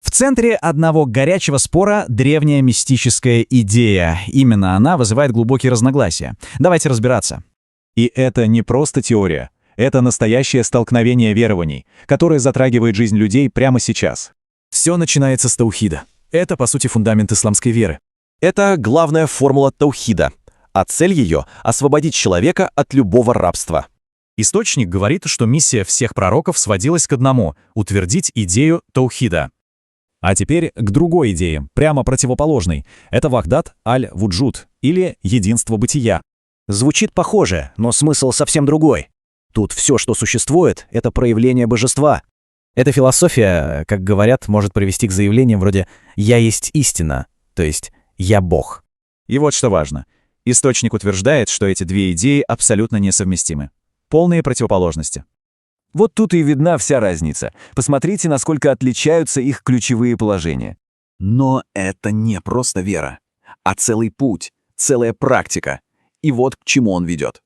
В центре одного горячего спора древняя мистическая идея. Именно она вызывает глубокие разногласия. Давайте разбираться. И это не просто теория. Это настоящее столкновение верований, которое затрагивает жизнь людей прямо сейчас. Все начинается с таухида. Это, по сути, фундамент исламской веры. Это главная формула таухида, а цель ее — освободить человека от любого рабства. Источник говорит, что миссия всех пророков сводилась к одному — утвердить идею таухида. А теперь к другой идее, прямо противоположной. Это вахдат аль-вуджуд, или единство бытия. Звучит похоже, но смысл совсем другой. Тут все, что существует, — это проявление божества. Эта философия, как говорят, может привести к заявлениям вроде «я есть истина», то есть «я Бог». И вот что важно. Источник утверждает, что эти две идеи абсолютно несовместимы. Полные противоположности. Вот тут и видна вся разница. Посмотрите, насколько отличаются их ключевые положения. Но это не просто вера, а целый путь, целая практика. И вот к чему он ведет.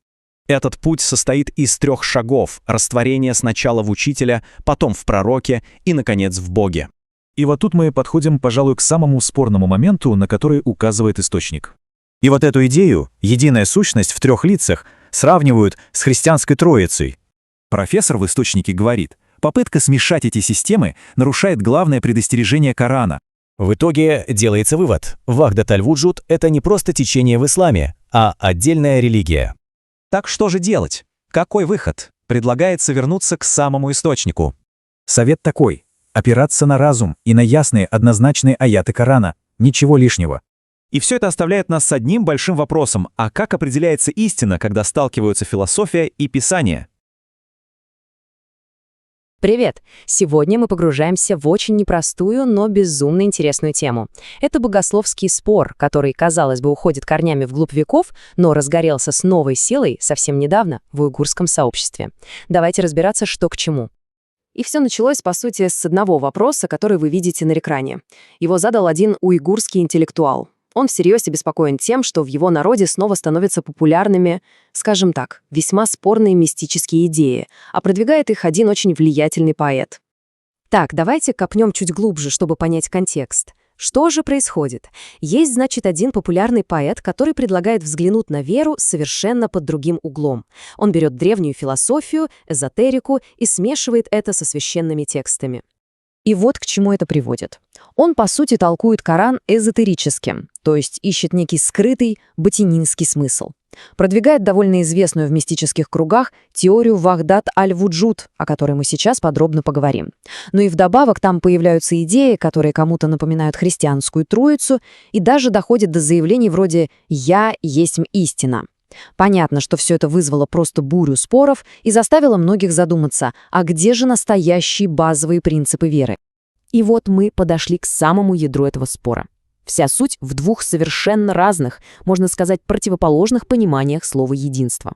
Этот путь состоит из 3 шагов — растворения сначала в учителя, потом в пророке и, наконец, в Боге. И вот тут мы подходим, пожалуй, к самому спорному моменту, на который указывает источник. И вот эту идею, единая сущность в 3 лицах, сравнивают с христианской троицей. Профессор в источнике говорит, попытка смешать эти системы нарушает главное предостережение Корана. В итоге делается вывод: вахдат аль-вуджуд — это не просто течение в исламе, а отдельная религия. Так что же делать? Какой выход? Предлагается вернуться к самому источнику. Совет такой: опираться на разум и на ясные однозначные аяты Корана. Ничего лишнего. И все это оставляет нас с одним большим вопросом: а как определяется истина, когда сталкиваются философия и Писание? Привет! Сегодня мы погружаемся в очень непростую, но безумно интересную тему. Это богословский спор, который, казалось бы, уходит корнями вглубь веков, но разгорелся с новой силой совсем недавно в уйгурском сообществе. Давайте разбираться, что к чему. И все началось, по сути, с одного вопроса, который вы видите на экране. Его задал один уйгурский интеллектуал. Он всерьез обеспокоен тем, что в его народе снова становятся популярными, скажем так, весьма спорные мистические идеи, а продвигает их один очень влиятельный поэт. Так, давайте копнем чуть глубже, чтобы понять контекст. Что же происходит? Есть, значит, один популярный поэт, который предлагает взглянуть на веру совершенно под другим углом. Он берет древнюю философию, эзотерику и смешивает это со священными текстами. И вот к чему это приводит. Он, по сути, толкует Коран эзотерическим, то есть ищет некий скрытый бытининский смысл. Продвигает довольно известную в мистических кругах теорию вахдат аль-вуджуд, о которой мы сейчас подробно поговорим. Ну и вдобавок там появляются идеи, которые кому-то напоминают христианскую троицу, и даже доходит до заявлений вроде «я есть истина». Понятно, что все это вызвало просто бурю споров и заставило многих задуматься, а где же настоящие базовые принципы веры? И вот мы подошли к самому ядру этого спора. Вся суть в 2 совершенно разных, можно сказать, противоположных пониманиях слова «единство».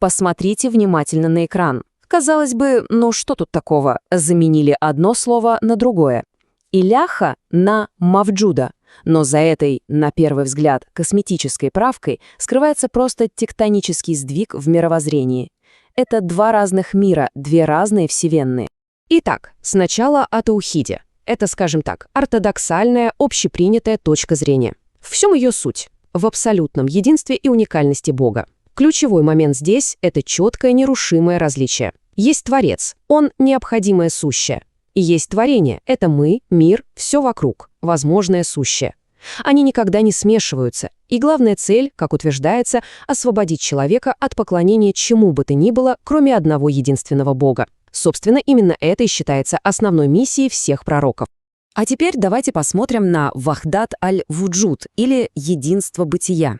Посмотрите внимательно на экран. Казалось бы, ну что тут такого? Заменили одно слово на другое. Иляха на мавджуда. Но за этой, на первый взгляд, косметической правкой скрывается просто тектонический сдвиг в мировоззрении. Это 2 разных мира, 2 разные вселенные. Итак, сначала о таухиде. Это, скажем так, ортодоксальная, общепринятая точка зрения. В чем ее суть? В абсолютном единстве и уникальности Бога. Ключевой момент здесь — это четкое нерушимое различие. Есть Творец, он необходимое сущее. И есть творение — это мы, мир, все вокруг, возможное сущее. Они никогда не смешиваются, и главная цель, как утверждается, освободить человека от поклонения чему бы то ни было, кроме одного единственного Бога. Собственно, именно это и считается основной миссией всех пророков. А теперь давайте посмотрим на вахдат аль-вуджуд, или единство бытия.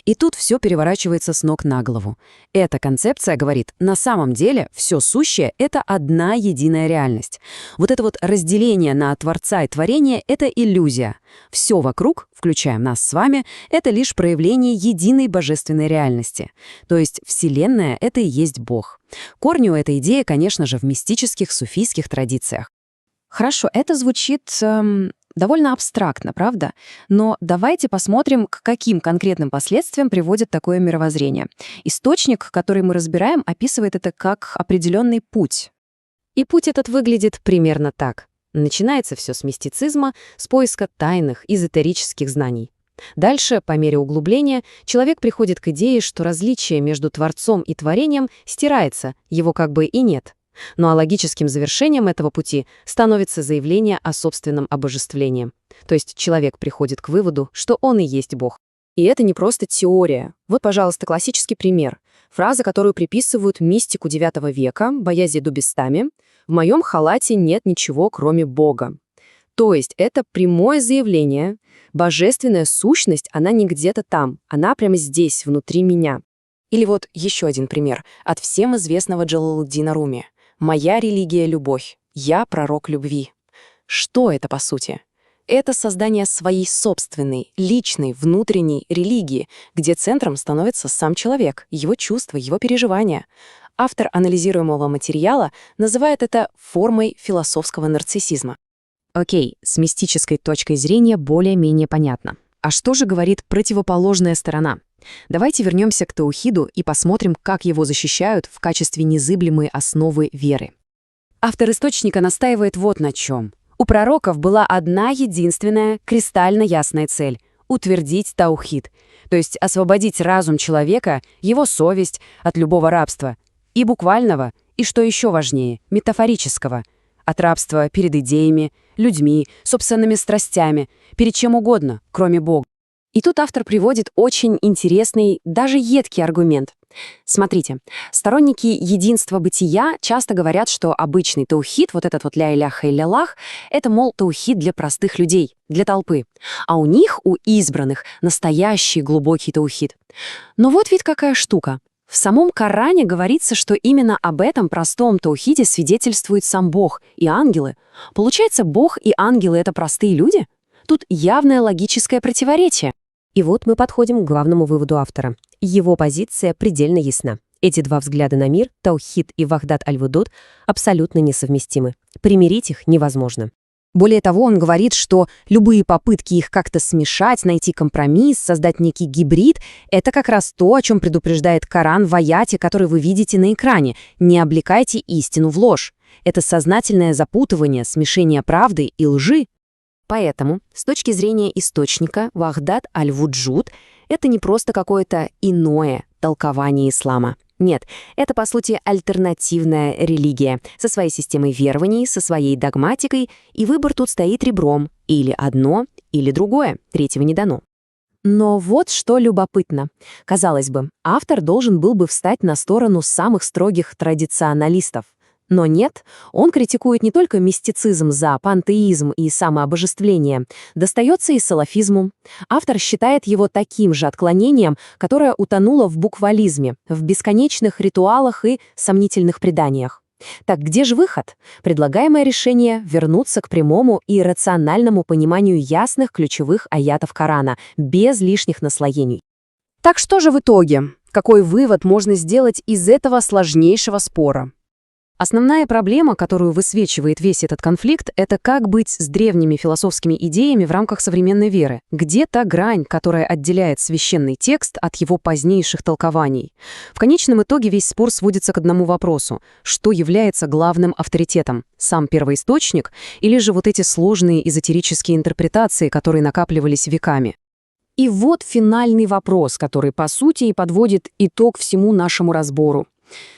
И тут все переворачивается с ног на голову. Эта концепция говорит, на самом деле все сущее — это одна единая реальность. Вот это вот разделение на Творца и творение — это иллюзия. Все вокруг, включая нас с вами, это лишь проявление единой божественной реальности. То есть Вселенная — это и есть Бог. Корни у этой идеи, конечно же, в мистических суфийских традициях. Хорошо, это звучит довольно абстрактно, правда? Но давайте посмотрим, к каким конкретным последствиям приводит такое мировоззрение. Источник, который мы разбираем, описывает это как определенный путь. И путь этот выглядит примерно так. Начинается все с мистицизма, с поиска тайных, эзотерических знаний. Дальше, по мере углубления, человек приходит к идее, что различие между Творцом и творением стирается, его как бы и нет. Ну а логическим завершением этого пути становится заявление о собственном обожествлении. То есть человек приходит к выводу, что он и есть Бог. И это не просто теория. Вот, пожалуйста, классический пример. Фраза, которую приписывают мистику IX века, Баязиду Бистами: «В моем халате нет ничего, кроме Бога». То есть это прямое заявление. Божественная сущность, она не где-то там, она прямо здесь, внутри меня. Или вот еще один пример от всем известного Джалалуддина Руми. «Моя религия — любовь, я пророк любви». Что это по сути? Это создание своей собственной, личной, внутренней религии, где центром становится сам человек, его чувства, его переживания. Автор анализируемого материала называет это формой философского нарциссизма. Окей, с мистической точкой зрения более-менее понятно. А что же говорит противоположная сторона? Давайте вернемся к таухиду и посмотрим, как его защищают в качестве незыблемой основы веры. Автор источника настаивает вот на чем. У пророков была одна единственная, кристально ясная цель — утвердить таухид, то есть освободить разум человека, его совесть от любого рабства, и буквального, и, что еще важнее, метафорического, от рабства перед идеями, людьми, собственными страстями, перед чем угодно, кроме Бога. И тут автор приводит очень интересный, даже едкий аргумент. Смотрите, сторонники единства бытия часто говорят, что обычный таухид, вот этот вот ля-иляха илля-лах, это, мол, таухид для простых людей, для толпы. А у них, у избранных, настоящий глубокий таухид. Но вот ведь какая штука. В самом Коране говорится, что именно об этом простом таухиде свидетельствует сам Бог и ангелы. Получается, Бог и ангелы — это простые люди? Тут явное логическое противоречие. И вот мы подходим к главному выводу автора. Его позиция предельно ясна. Эти два взгляда на мир, таухид и вахдат аль-вудуд, абсолютно несовместимы. Примирить их невозможно. Более того, он говорит, что любые попытки их как-то смешать, найти компромисс, создать некий гибрид — это как раз то, о чем предупреждает Коран в аяте, который вы видите на экране. Не облекайте истину в ложь. Это сознательное запутывание, смешение правды и лжи. Поэтому, с точки зрения источника, вахдат аль-вуджуд — это не просто какое-то иное толкование ислама. Нет, это, по сути, альтернативная религия, со своей системой верований, со своей догматикой, и выбор тут стоит ребром. Или одно, или другое, третьего не дано. Но вот что любопытно. Казалось бы, автор должен был бы встать на сторону самых строгих традиционалистов. Но нет, он критикует не только мистицизм за пантеизм и самообожествление, достается и салафизму. Автор считает его таким же отклонением, которое утонуло в буквализме, в бесконечных ритуалах и сомнительных преданиях. Так где же выход? Предлагаемое решение — вернуться к прямому и рациональному пониманию ясных ключевых аятов Корана, без лишних наслоений. Так что же в итоге? Какой вывод можно сделать из этого сложнейшего спора? Основная проблема, которую высвечивает весь этот конфликт, это как быть с древними философскими идеями в рамках современной веры. Где та грань, которая отделяет священный текст от его позднейших толкований? В конечном итоге весь спор сводится к одному вопросу. Что является главным авторитетом? Сам первоисточник или же вот эти сложные эзотерические интерпретации, которые накапливались веками? И вот финальный вопрос, который, по сути, и подводит итог всему нашему разбору.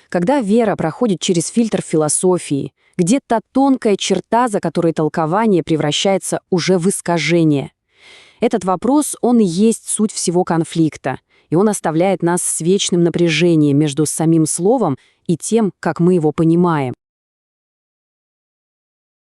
Когда вера проходит через фильтр философии, где та тонкая черта, за которой толкование превращается уже в искажение? Этот вопрос, он и есть суть всего конфликта, и он оставляет нас с вечным напряжением между самим словом и тем, как мы его понимаем.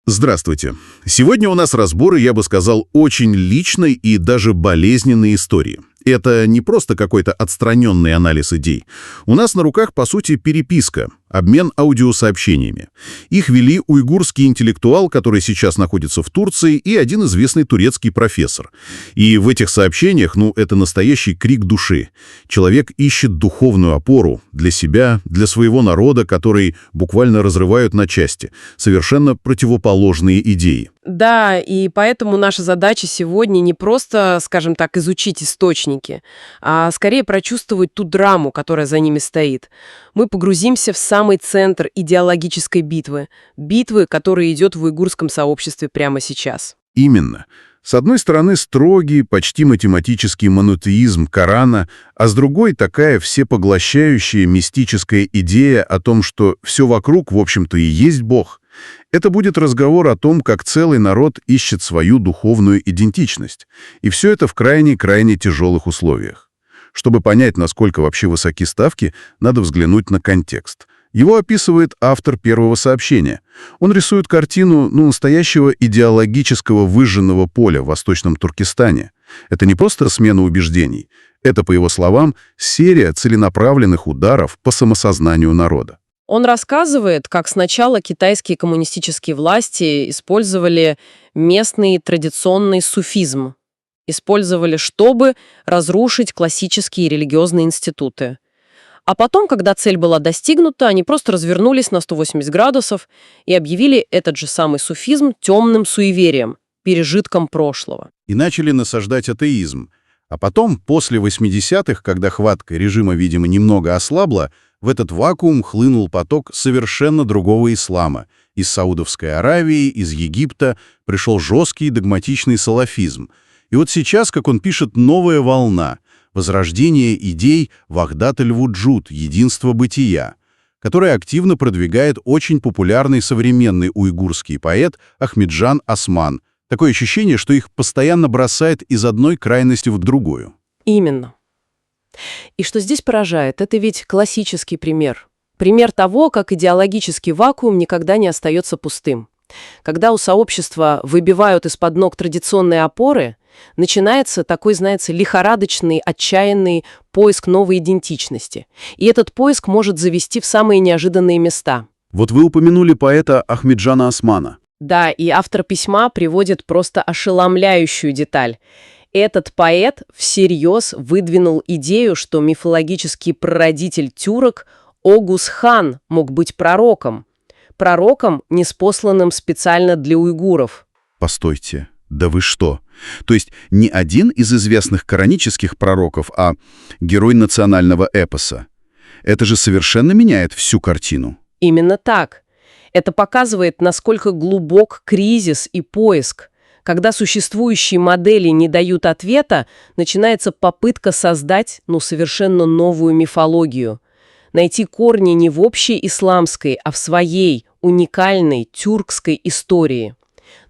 Здравствуйте. Сегодня у нас разборы, я бы сказал, очень личной и даже болезненной истории. Это не просто какой-то отстраненный анализ идей. У нас на руках, по сути, переписка, обмен аудиосообщениями. Их вели уйгурский интеллектуал, который сейчас находится в Турции, и один известный турецкий профессор. И в этих сообщениях, это настоящий крик души. Человек ищет духовную опору для себя, для своего народа, который буквально разрывают на части. Совершенно противоположные идеи. Да, и поэтому наша задача сегодня не просто, скажем так, изучить источники, а скорее прочувствовать ту драму, которая за ними стоит. Мы погрузимся в самый самый центр идеологической битвы, которая идет в уйгурском сообществе прямо сейчас. Именно. С одной стороны, строгий, почти математический монотеизм Корана, а с другой такая всепоглощающая мистическая идея о том, что все вокруг, в общем-то, и есть Бог. Это будет разговор о том, как целый народ ищет свою духовную идентичность. И все это в крайне-крайне тяжелых условиях. Чтобы понять, насколько вообще высоки ставки, надо взглянуть на контекст. Его описывает автор первого сообщения. Он рисует картину настоящего идеологического выжженного поля в Восточном Туркестане. Это не просто смена убеждений. Это, по его словам, серия целенаправленных ударов по самосознанию народа. Он рассказывает, как сначала китайские коммунистические власти использовали местный традиционный суфизм. Использовали, чтобы разрушить классические религиозные институты. А потом, когда цель была достигнута, они просто развернулись на 180 градусов и объявили этот же самый суфизм темным суеверием, пережитком прошлого. И начали насаждать атеизм. А потом, после 80-х, когда хватка режима, видимо, немного ослабла, в этот вакуум хлынул поток совершенно другого ислама. Из Саудовской Аравии, из Египта пришел жесткий догматичный салафизм. И вот сейчас, как он пишет, новая волна — возрождение идей Вахдат аль-Вуджуд, единства бытия, которое активно продвигает очень популярный современный уйгурский поэт Ахмеджан Осман. Такое ощущение, что их постоянно бросает из одной крайности в другую. Именно. И что здесь поражает, это ведь классический пример. Пример того, как идеологический вакуум никогда не остается пустым. Когда у сообщества выбивают из-под ног традиционные опоры, начинается такой, знаете, лихорадочный, отчаянный поиск новой идентичности. И этот поиск может завести в самые неожиданные места. Вот вы упомянули поэта Ахмеджана Османа. Да, и автор письма приводит просто ошеломляющую деталь. Этот поэт всерьез выдвинул идею, что мифологический прародитель тюрок Огус-хан мог быть пророком. Пророком, ниспосланным специально для уйгуров. Постойте, да вы что? То есть не один из известных коранических пророков, а герой национального эпоса. Это же совершенно меняет всю картину. Именно так. Это показывает, насколько глубок кризис и поиск. Когда существующие модели не дают ответа, начинается попытка создать, совершенно новую мифологию. Найти корни не в общей исламской, а в своей, уникальной тюркской истории.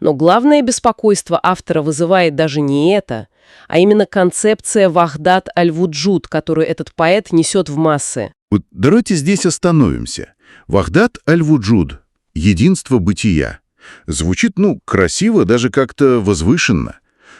Но главное беспокойство автора вызывает даже не это, а именно концепция Вахдат аль-Вуджуд, которую этот поэт несет в массы. Вот давайте здесь остановимся. Вахдат аль-Вуджуд — единство бытия. Звучит, красиво, даже как-то возвышенно.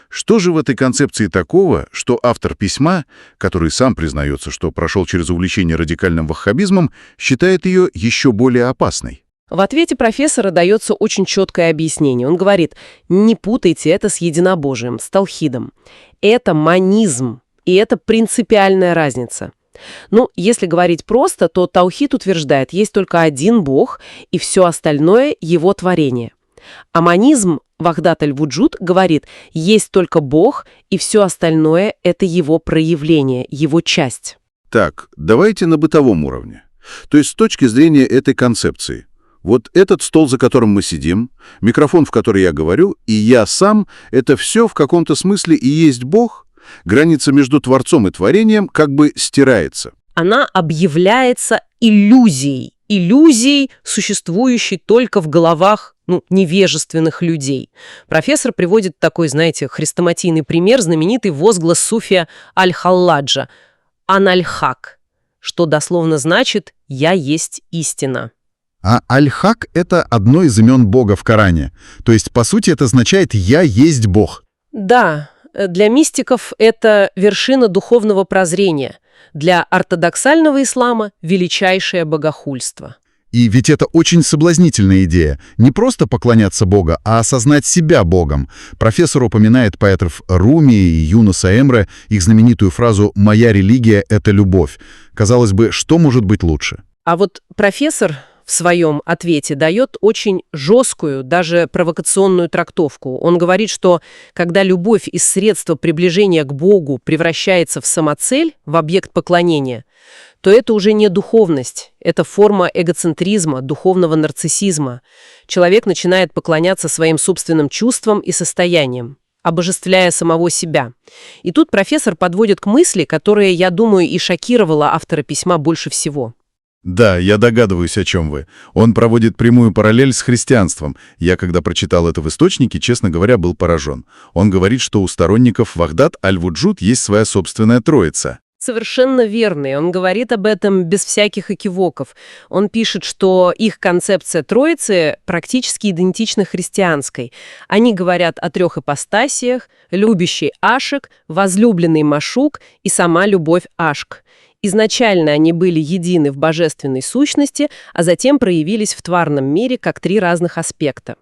Что же в этой концепции такого, что автор письма, который сам признается, что прошел через увлечение радикальным ваххабизмом, считает ее еще более опасной? В ответе профессора дается очень четкое объяснение. Он говорит, не путайте это с единобожием, с таухидом. Это манизм, и это принципиальная разница. Если говорить просто, то таухид утверждает, есть только один Бог, и все остальное — его творение. А манизм, Вахдат аль-Вуджуд, говорит, есть только Бог, и все остальное — это его проявление, его часть. Так, давайте на бытовом уровне. То есть с точки зрения этой концепции. Вот этот стол, за которым мы сидим, микрофон, в который я говорю, и я сам — это все в каком-то смысле и есть Бог? Граница между Творцом и Творением как бы стирается. Она объявляется иллюзией, существующей только в головах невежественных людей. Профессор приводит такой, хрестоматийный пример, знаменитый возглас суфия Аль-Халладжа «Ан-аль-Хак», что дословно значит «я есть истина». А Аль-Хак — это одно из имен Бога в Коране. То есть, по сути, это означает «я есть Бог». Да, для мистиков это вершина духовного прозрения. Для ортодоксального ислама — величайшее богохульство. И ведь это очень соблазнительная идея. Не просто поклоняться Богу, а осознать себя Богом. Профессор упоминает поэтов Руми и Юнуса Эмре, их знаменитую фразу «моя религия — это любовь». Казалось бы, что может быть лучше? А вот профессор в своем ответе дает очень жесткую, даже провокационную трактовку. Он говорит, что когда любовь из средства приближения к Богу превращается в самоцель, в объект поклонения, то это уже не духовность, это форма эгоцентризма, духовного нарциссизма. Человек начинает поклоняться своим собственным чувствам и состояниям, обожествляя самого себя. И тут профессор подводит к мысли, которая, я думаю, и шокировала автора письма больше всего. Да, я догадываюсь, о чем вы. Он проводит прямую параллель с христианством. Я, когда прочитал это в источнике, честно говоря, был поражен. Он говорит, что у сторонников Вахдат аль-Вуджуд есть своя собственная троица. Совершенно верно, и он говорит об этом без всяких экивоков. Он пишет, что их концепция Троицы практически идентична христианской. Они говорят о 3 ипостасиях: любящий Ашек, возлюбленный Машук и сама любовь Ашк. Изначально они были едины в божественной сущности, а затем проявились в тварном мире как 3 разных аспекта.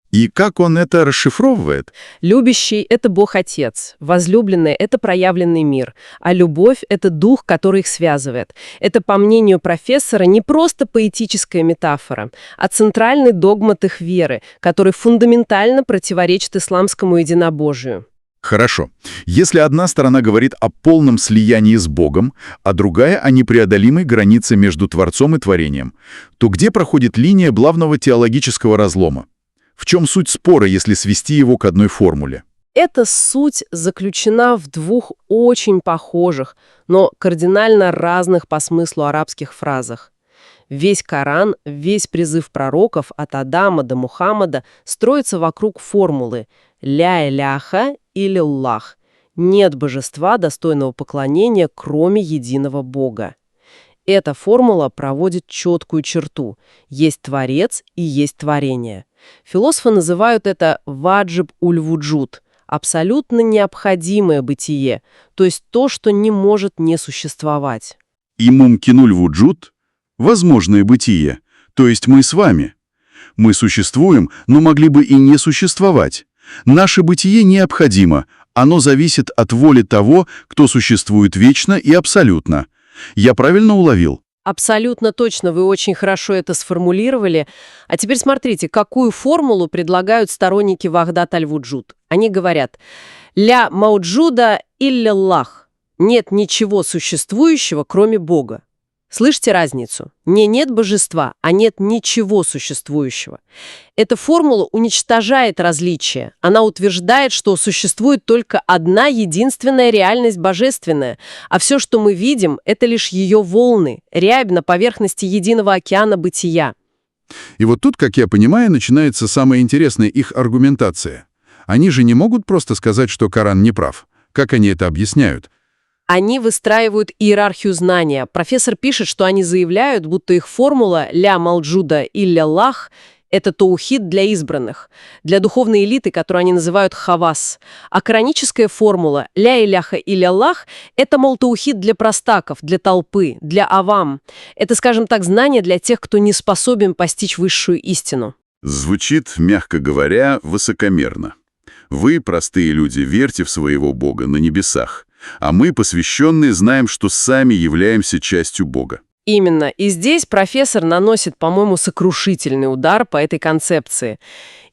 И как он это расшифровывает? Любящий — это Бог-Отец, возлюбленный — это проявленный мир, а любовь — это дух, который их связывает. Это, по мнению профессора, не просто поэтическая метафора, а центральный догмат их веры, который фундаментально противоречит исламскому единобожию. Хорошо. Если одна сторона говорит о полном слиянии с Богом, а другая — о непреодолимой границе между Творцом и Творением, то где проходит линия главного теологического разлома? В чем суть спора, если свести его к одной формуле? Эта суть заключена в 2 очень похожих, но кардинально разных по смыслу арабских фразах. Весь Коран, весь призыв пророков от Адама до Мухаммада строится вокруг формулы «ля иляха» или «Аллах». Нет божества, достойного поклонения, кроме единого Бога. Эта формула проводит четкую черту. Есть Творец и есть творение. Философы называют это «ваджиб уль-вуджуд» — абсолютно необходимое бытие, то есть то, что не может не существовать. И мумкинуль вуджуд — возможное бытие, то есть мы с вами. Мы существуем, но могли бы и не существовать. Наше бытие необходимо, оно зависит от воли того, кто существует вечно и абсолютно. Я правильно уловил? Абсолютно точно, вы очень хорошо это сформулировали. А теперь смотрите, какую формулу предлагают сторонники Вахдат аль-Вуджуд. Они говорят «ля мауджуда илляллах» — нет ничего существующего, кроме Бога. Слышите разницу? Не нет божества, а нет ничего существующего. Эта формула уничтожает различия. Она утверждает, что существует только одна единственная реальность божественная, а все, что мы видим, это лишь ее волны, рябь на поверхности единого океана бытия. И вот тут, как я понимаю, начинается самая интересная их аргументация. Они же не могут просто сказать, что Коран не прав. Как они это объясняют? Они выстраивают иерархию знания. Профессор пишет, что они заявляют, будто их формула «ля малджуда илля-лах» — это таухид для избранных, для духовной элиты, которую они называют хавас. А кораническая формула «ля иляха илля-лах» — это, мол, таухид для простаков, для толпы, для авам. Это, скажем так, знание для тех, кто не способен постичь высшую истину. Звучит, мягко говоря, высокомерно. Вы, простые люди, верьте в своего Бога на небесах. А мы, посвященные, знаем, что сами являемся частью Бога. Именно. И здесь профессор наносит, по-моему, сокрушительный удар по этой концепции.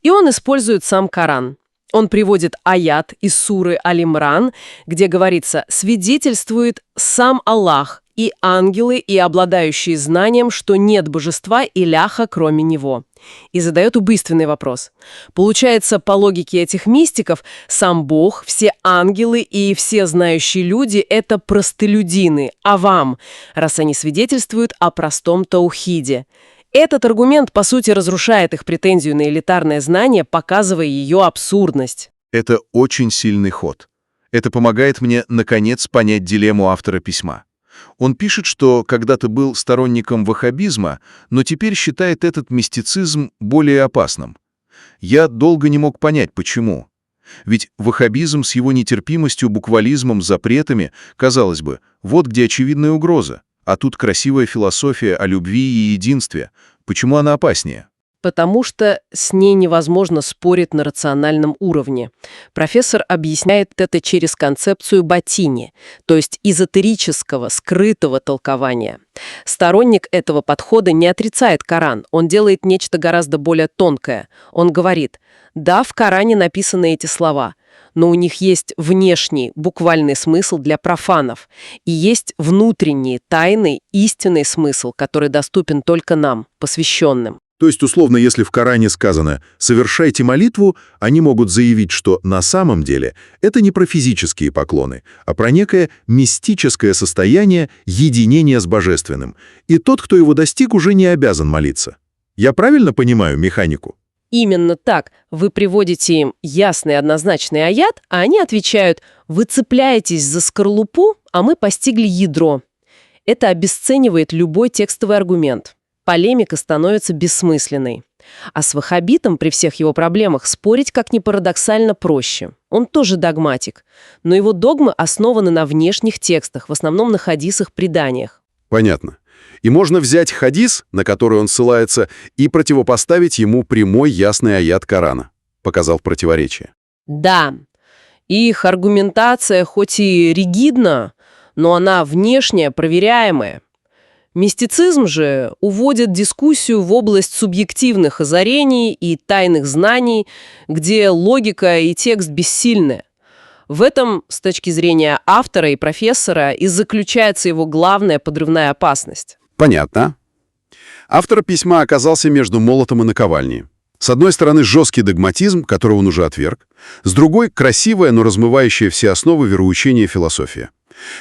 И он использует сам Коран. Он приводит аят из суры Аль-Имран, где говорится «свидетельствует сам Аллах и ангелы, и обладающие знанием, что нет божества иляха, кроме него». И задает убийственный вопрос. Получается, по логике этих мистиков, сам Бог, все ангелы и все знающие люди — это простолюдины, авам, раз они свидетельствуют о простом таухиде. Этот аргумент, по сути, разрушает их претензию на элитарное знание, показывая ее абсурдность. Это очень сильный ход. Это помогает мне, наконец, понять дилемму автора письма. Он пишет, что когда-то был сторонником ваххабизма, но теперь считает этот мистицизм более опасным. Я долго не мог понять, почему. Ведь ваххабизм с его нетерпимостью, буквализмом, запретами, казалось бы, вот где очевидная угроза. А тут красивая философия о любви и единстве. Почему она опаснее? Потому что с ней невозможно спорить на рациональном уровне. Профессор объясняет это через концепцию ботини, то есть эзотерического, скрытого толкования. Сторонник этого подхода не отрицает Коран, он делает нечто гораздо более тонкое. Он говорит: да, в Коране написаны эти слова, но у них есть внешний, буквальный смысл для профанов, и есть внутренний, тайный, истинный смысл, который доступен только нам, посвященным. То есть, условно, если в Коране сказано «совершайте молитву», они могут заявить, что на самом деле это не про физические поклоны, а про некое мистическое состояние единения с Божественным. И тот, кто его достиг, уже не обязан молиться. Я правильно понимаю механику? Именно так. Вы приводите им ясный однозначный аят, а они отвечают: «Вы цепляетесь за скорлупу, а мы постигли ядро». Это обесценивает любой текстовый аргумент. Полемика становится бессмысленной. А с ваххабитом при всех его проблемах спорить, как ни парадоксально, проще. Он тоже догматик, но его догмы основаны на внешних текстах, в основном на хадисах-преданиях. Понятно. И можно взять хадис, на который он ссылается, и противопоставить ему прямой ясный аят Корана. Показал противоречие. Да, их аргументация хоть и ригидна, но она внешняя, проверяемая. Мистицизм же уводит дискуссию в область субъективных озарений и тайных знаний, где логика и текст бессильны. В этом, с точки зрения автора и профессора, и заключается его главная подрывная опасность. Понятно. Автор письма оказался между молотом и наковальней. С одной стороны, жесткий догматизм, который он уже отверг, с другой — красивая, но размывающая все основы вероучения философия.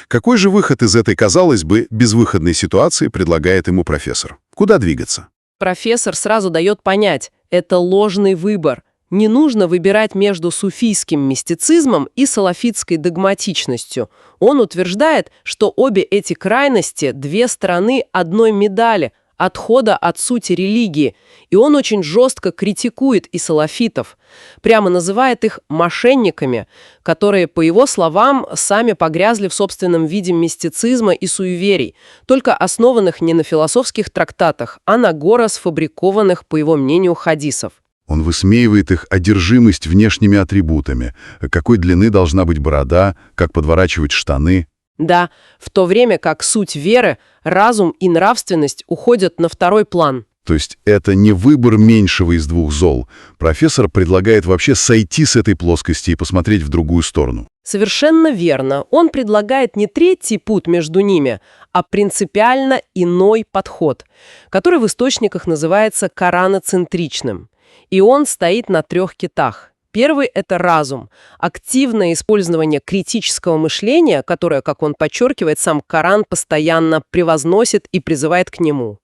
Какой же выход из этой, казалось бы, безвыходной ситуации предлагает ему профессор? Куда двигаться? Профессор сразу дает понять, это ложный выбор. Не нужно выбирать между суфийским мистицизмом и салафитской догматичностью. Он утверждает, что обе эти крайности – две стороны одной медали, отхода от сути религии, и он очень жестко критикует и салафитов, прямо называет их мошенниками, которые, по его словам, сами погрязли в собственном виде мистицизма и суеверий, только основанных не на философских трактатах, а на горо сфабрикованных, по его мнению, хадисов. Он высмеивает их одержимость внешними атрибутами, какой длины должна быть борода, как подворачивать штаны. Да, в то время как суть веры, разум и нравственность уходят на второй план. То есть это не выбор меньшего из двух зол. Профессор предлагает вообще сойти с этой плоскости и посмотреть в другую сторону. Совершенно верно. Он предлагает не третий путь между ними, а принципиально иной подход, который в источниках называется кораноцентричным. И он стоит на 3 китах. Первый – это разум, активное использование критического мышления, которое, как он подчеркивает, сам Коран постоянно превозносит и призывает к нему.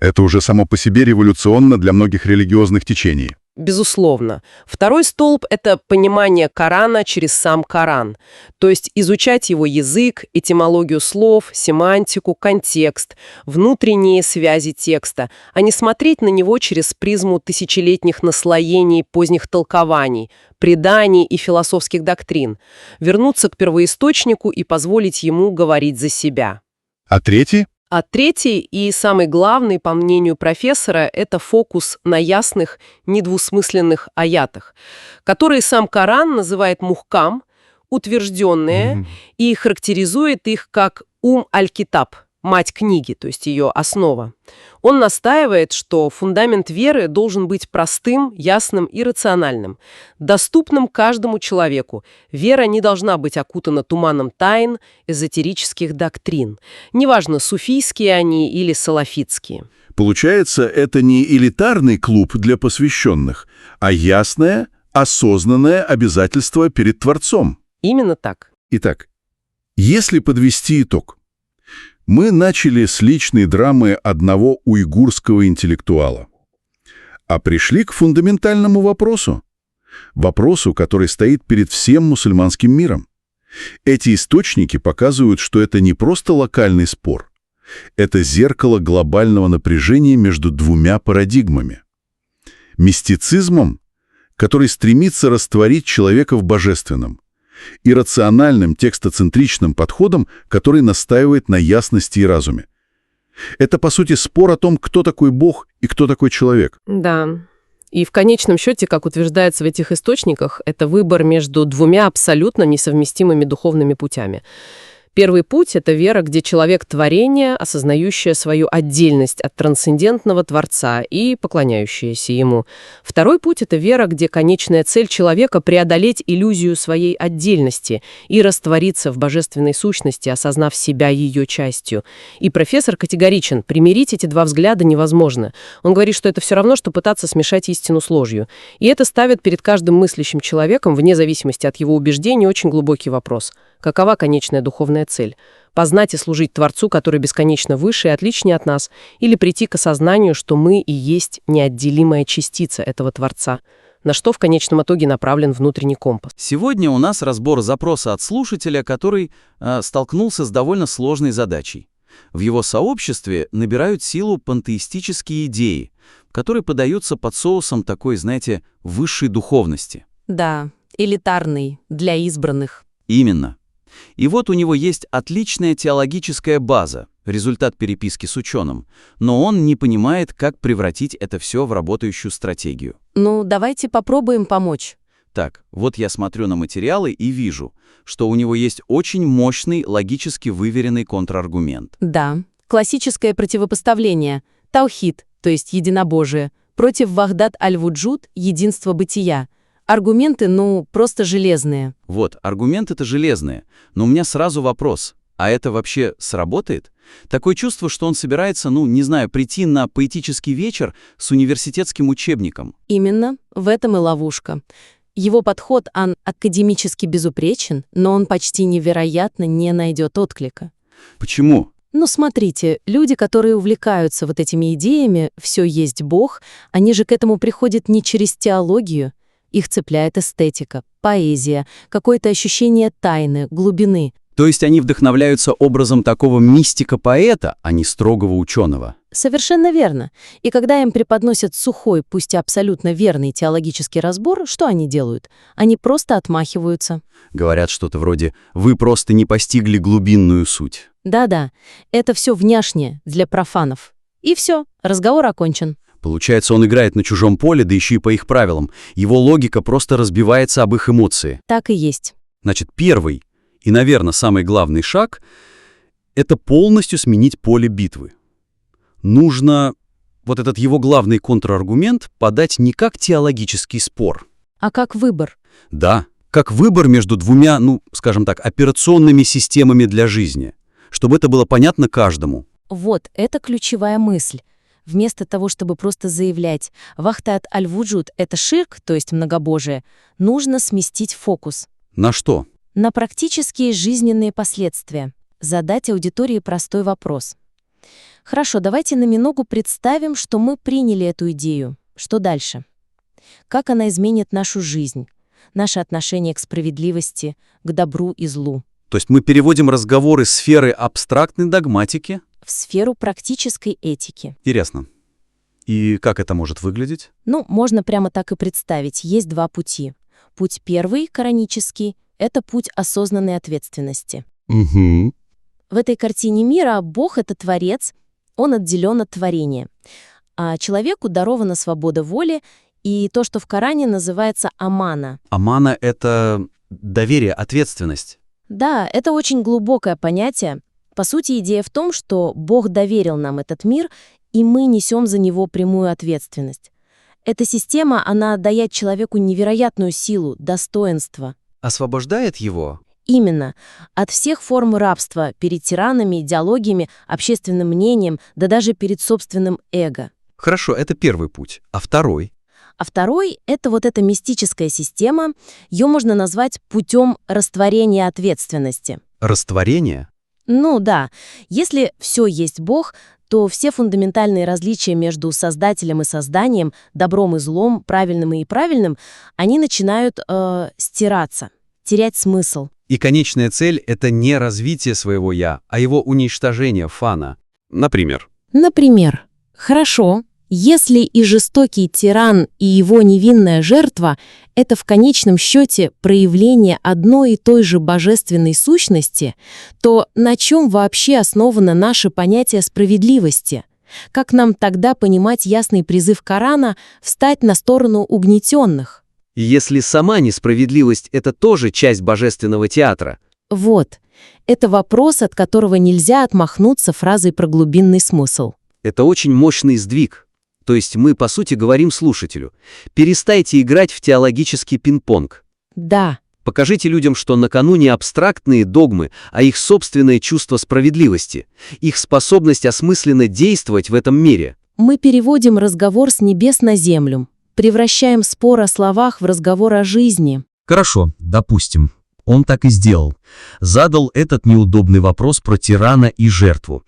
Это уже само по себе революционно для многих религиозных течений. Безусловно. Второй столб – это понимание Корана через сам Коран, то есть изучать его язык, этимологию слов, семантику, контекст, внутренние связи текста, а не смотреть на него через призму тысячелетних наслоений, поздних толкований, преданий и философских доктрин, вернуться к первоисточнику и позволить ему говорить за себя. А третий? А третий и самый главный, по мнению профессора, это фокус на ясных, недвусмысленных аятах, которые сам Коран называет мухкам, утвержденные, и характеризует их как аль-китаб, мать книги, то есть ее основа. Он настаивает, что фундамент веры должен быть простым, ясным и рациональным, доступным каждому человеку. Вера не должна быть окутана туманом тайн, эзотерических доктрин. Неважно, суфийские они или салафитские. Получается, это не элитарный клуб для посвященных, а ясное, осознанное обязательство перед Творцом. Именно так. Итак, если подвести итог, мы начали с личной драмы одного уйгурского интеллектуала, а пришли к фундаментальному вопросу. Вопросу, который стоит перед всем мусульманским миром. Эти источники показывают, что это не просто локальный спор. Это зеркало глобального напряжения между двумя парадигмами. Мистицизмом, который стремится растворить человека в божественном, и рациональным текстоцентричным подходом, который настаивает на ясности и разуме. Это, по сути, спор о том, кто такой Бог и кто такой человек. Да. И в конечном счете, как утверждается в этих источниках, это выбор между двумя абсолютно несовместимыми духовными путями. Первый путь — это вера, где человек — творение, осознающее свою отдельность от трансцендентного Творца и поклоняющееся ему. Второй путь — это вера, где конечная цель человека — преодолеть иллюзию своей отдельности и раствориться в божественной сущности, осознав себя ее частью. И профессор категоричен: примирить эти два взгляда невозможно. Он говорит, что это все равно, что пытаться смешать истину с ложью. И это ставит перед каждым мыслящим человеком, вне зависимости от его убеждений, очень глубокий вопрос. Какова конечная духовная цель? Познать и служить Творцу, который бесконечно выше и отличнее от нас, или прийти к осознанию, что мы и есть неотделимая частица этого Творца, на что в конечном итоге направлен внутренний компас. Сегодня у нас разбор запроса от слушателя, который столкнулся с довольно сложной задачей. В его сообществе набирают силу пантеистические идеи, которые подаются под соусом такой, знаете, высшей духовности. Да, элитарный, для избранных. Именно. И вот у него есть отличная теологическая база, результат переписки с ученым, но он не понимает, как превратить это все в работающую стратегию. Ну, давайте попробуем помочь. Так, вот я смотрю на материалы и вижу, что у него есть очень мощный, логически выверенный контраргумент. Да, классическое противопоставление. Таухид, то есть единобожие, против Вахдат аль-Вуджуд, единство бытия. Аргументы, просто железные. Вот, аргументы-то железные, но у меня сразу вопрос, а это вообще сработает? Такое чувство, что он собирается, прийти на поэтический вечер с университетским учебником. Именно, в этом и ловушка. Его подход, академически безупречен, но он почти невероятно не найдет отклика. Почему? Смотрите, люди, которые увлекаются вот этими идеями «все есть Бог», они же к этому приходят не через теологию. Их цепляет эстетика, поэзия, какое-то ощущение тайны, глубины. То есть они вдохновляются образом такого мистика-поэта, а не строгого ученого. Совершенно верно. И когда им преподносят сухой, пусть и абсолютно верный теологический разбор, что они делают? Они просто отмахиваются. Говорят что-то вроде «вы просто не постигли глубинную суть». Да-да, это все внешнее, для профанов. И все, разговор окончен. Получается, он играет на чужом поле, да еще и по их правилам. Его логика просто разбивается об их эмоции. Так и есть. Значит, первый и, наверное, самый главный шаг — это полностью сменить поле битвы. Нужно вот этот его главный контраргумент подать не как теологический спор. А как выбор? Да, как выбор между двумя, скажем так, операционными системами для жизни, чтобы это было понятно каждому. Вот, это ключевая мысль. Вместо того, чтобы просто заявлять «Вахдат аль-Вуджуд» — это ширк, то есть многобожие, нужно сместить фокус. На что? На практические жизненные последствия. Задать аудитории простой вопрос. Хорошо, давайте на минуту представим, что мы приняли эту идею. Что дальше? Как она изменит нашу жизнь, наше отношение к справедливости, к добру и злу? То есть мы переводим разговор из сферы абстрактной догматики в сферу практической этики. Интересно. И как это может выглядеть? Можно прямо так и представить. Есть два пути. Путь первый, канонический, это путь осознанной ответственности. Угу. В этой картине мира Бог — это Творец, он отделен от творения. А человеку дарована свобода воли и то, что в Коране называется амана. Амана — это доверие, ответственность. Да, это очень глубокое понятие. По сути, идея в том, что Бог доверил нам этот мир, и мы несем за него прямую ответственность. Эта система, она дает человеку невероятную силу, достоинство. Освобождает его? Именно. От всех форм рабства перед тиранами, идеологиями, общественным мнением, да даже перед собственным эго. Хорошо, это первый путь. А второй? А второй — это вот эта мистическая система. Ее можно назвать путем растворения ответственности. Растворение? Да. Если все есть Бог, то все фундаментальные различия между Создателем и Созданием, добром и злом, правильным и неправильным, они начинают стираться, терять смысл. И конечная цель — это не развитие своего «я», а его уничтожение, фана. Например? Например. Хорошо. Если и жестокий тиран, и его невинная жертва — это в конечном счете проявление одной и той же божественной сущности, то на чем вообще основано наше понятие справедливости? Как нам тогда понимать ясный призыв Корана встать на сторону угнетенных? Если сама несправедливость — это тоже часть божественного театра. Вот. Это вопрос, от которого нельзя отмахнуться фразой про глубинный смысл. Это очень мощный сдвиг. То есть мы, по сути, говорим слушателю: перестайте играть в теологический пинг-понг. Да. Покажите людям, что на кону не абстрактные догмы, а их собственное чувство справедливости, их способность осмысленно действовать в этом мире. Мы переводим разговор с небес на землю, превращаем спор о словах в разговор о жизни. Хорошо, допустим. Он так и сделал. Задал этот неудобный вопрос про тирана и жертву.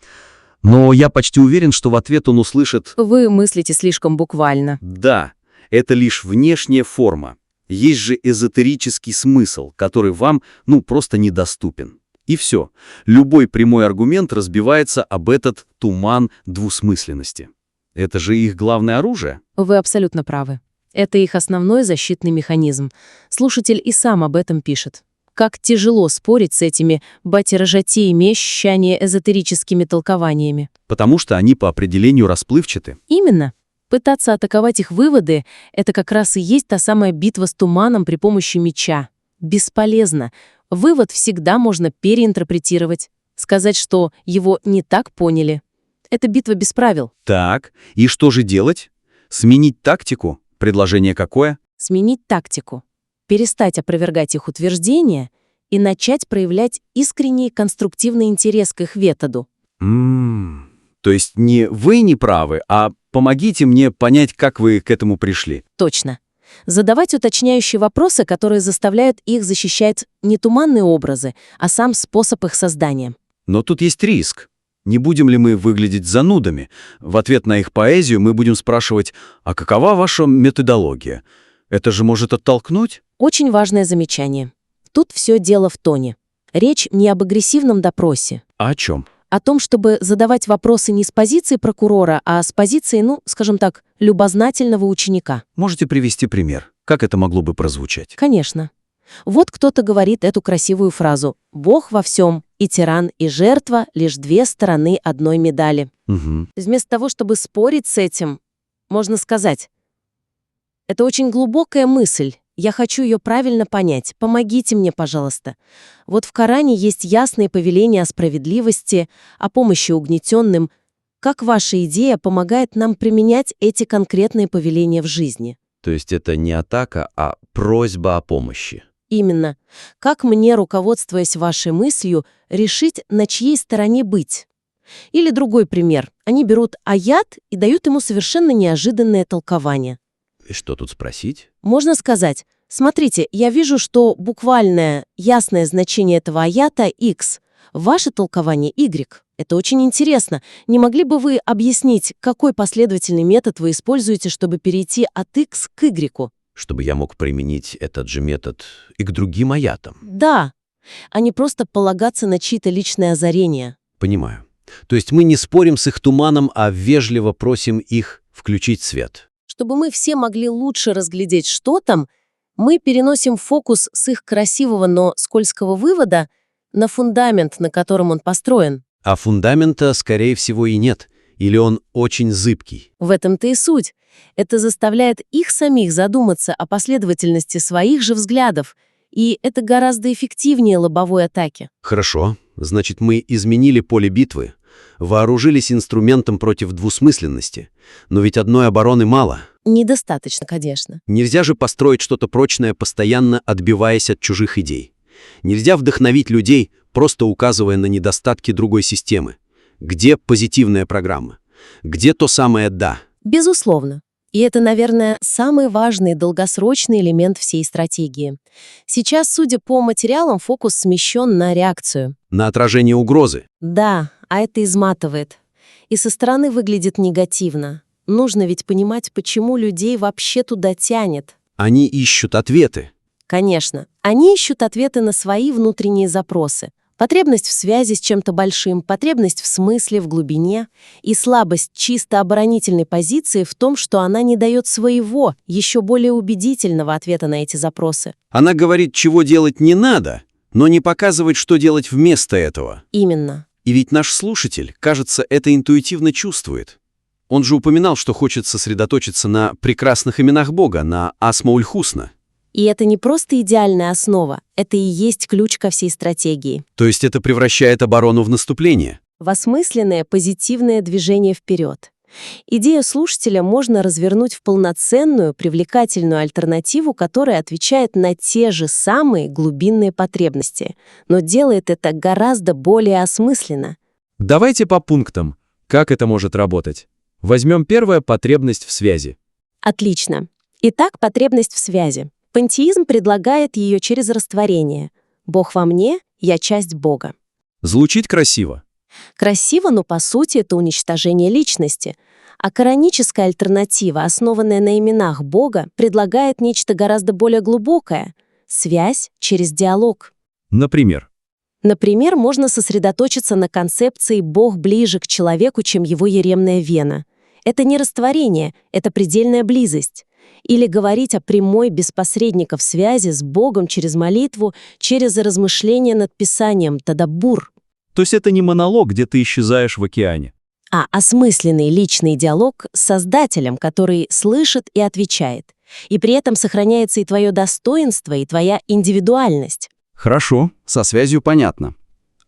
Но я почти уверен, что в ответ он услышит: Вы мыслите слишком буквально. «Да, это лишь внешняя форма. Есть же эзотерический смысл, который вам, просто недоступен». И все. Любой прямой аргумент разбивается об этот туман двусмысленности. Это же их главное оружие. Вы абсолютно правы. Это их основной защитный механизм. Слушатель и сам об этом пишет. Как тяжело спорить с этими батиражатеями, ощущания эзотерическими толкованиями. Потому что они по определению расплывчаты. Именно. Пытаться атаковать их выводы — это как раз и есть та самая битва с туманом при помощи меча. Бесполезно. Вывод всегда можно переинтерпретировать, сказать, что его не так поняли. Это битва без правил. Так, и что же делать? Сменить тактику? Предложение какое? Сменить тактику. Перестать опровергать их утверждения и начать проявлять искренний конструктивный интерес к их методу. То есть не вы не правы, а помогите мне понять, как вы к этому пришли. Точно. Задавать уточняющие вопросы, которые заставляют их защищать не туманные образы, а сам способ их создания. Но тут есть риск. Не будем ли мы выглядеть занудами? В ответ на их поэзию мы будем спрашивать: а какова ваша методология? Это же может оттолкнуть? Очень важное замечание. Тут все дело в тоне. Речь не об агрессивном допросе. А о чем? О том, чтобы задавать вопросы не с позиции прокурора, а с позиции, скажем так, любознательного ученика. Можете привести пример? Как это могло бы прозвучать? Конечно. Вот кто-то говорит эту красивую фразу: «Бог во всем, и тиран, и жертва — лишь две стороны одной медали». Угу. Вместо того, чтобы спорить с этим, можно сказать: «Это очень глубокая мысль. Я хочу ее правильно понять. Помогите мне, пожалуйста. Вот в Коране есть ясные повеления о справедливости, о помощи угнетенным. Как ваша идея помогает нам применять эти конкретные повеления в жизни?» То есть это не атака, а просьба о помощи. Именно. Как мне, руководствуясь вашей мыслью, решить, на чьей стороне быть? Или другой пример. Они берут аят и дают ему совершенно неожиданное толкование. И что тут спросить? Можно сказать: смотрите, я вижу, что буквальное, ясное значение этого аята — X, ваше толкование — Y. Это очень интересно. Не могли бы вы объяснить, какой последовательный метод вы используете, чтобы перейти от X к Y? Чтобы я мог применить этот же метод и к другим аятам. Да, а не просто полагаться на чьи-то личные озарения. Понимаю. То есть мы не спорим с их туманом, а вежливо просим их включить свет. Чтобы мы все могли лучше разглядеть, что там, мы переносим фокус с их красивого, но скользкого вывода на фундамент, на котором он построен. А фундамента, скорее всего, и нет. Или он очень зыбкий. В этом-то и суть. Это заставляет их самих задуматься о последовательности своих же взглядов, и это гораздо эффективнее лобовой атаки. Хорошо. Значит, мы изменили поле битвы, вооружились инструментом против двусмысленности. Но ведь одной обороны мало. Недостаточно, конечно. Нельзя же построить что-то прочное, постоянно отбиваясь от чужих идей. Нельзя вдохновить людей, просто указывая на недостатки другой системы. Где позитивная программа? Где то самое «да»? Безусловно. И это, наверное, самый важный долгосрочный элемент всей стратегии. Сейчас, судя по материалам, фокус смещен на реакцию. На отражение угрозы. Да, а это изматывает. И со стороны выглядит негативно. Нужно ведь понимать, почему людей вообще туда тянет. Они ищут ответы. Конечно, они ищут ответы на свои внутренние запросы. Потребность в связи с чем-то большим, потребность в смысле, в глубине и слабость чисто оборонительной позиции в том, что она не дает своего, еще более убедительного ответа на эти запросы. Она говорит, чего делать не надо, но не показывает, что делать вместо этого. Именно. И ведь наш слушатель, кажется, это интуитивно чувствует. Он же упоминал, что хочет сосредоточиться на прекрасных именах Бога, на Асмауль-Хусна. И это не просто идеальная основа, это и есть ключ ко всей стратегии. То есть это превращает оборону в наступление. В осмысленное позитивное движение вперед. Идею слушателя можно развернуть в полноценную, привлекательную альтернативу, которая отвечает на те же самые глубинные потребности, но делает это гораздо более осмысленно. Давайте по пунктам. Как это может работать? Возьмем первое — потребность в связи. Отлично. Итак, потребность в связи. Пантеизм предлагает ее через растворение. Бог во мне, я часть Бога. Звучит красиво. Красиво, но по сути это уничтожение личности. А кораническая альтернатива, основанная на именах Бога, предлагает нечто гораздо более глубокое — связь через диалог. Например? Например, можно сосредоточиться на концепции «Бог ближе к человеку, чем его еремная вена». Это не растворение, это предельная близость. Или говорить о прямой, без посредников связи с Богом через молитву, через размышления над Писанием «Тадабур». То есть это не монолог, где ты исчезаешь в океане. А осмысленный личный диалог с Создателем, который слышит и отвечает. И при этом сохраняется и твое достоинство, и твоя индивидуальность. Хорошо, со связью понятно.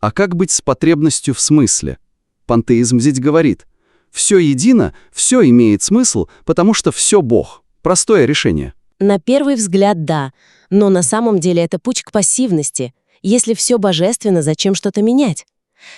А как быть с потребностью в смысле? Пантеизм здесь говорит: все едино, все имеет смысл, потому что все Бог. Простое решение. На первый взгляд, да, но на самом деле это путь к пассивности. Если все божественно, зачем что-то менять?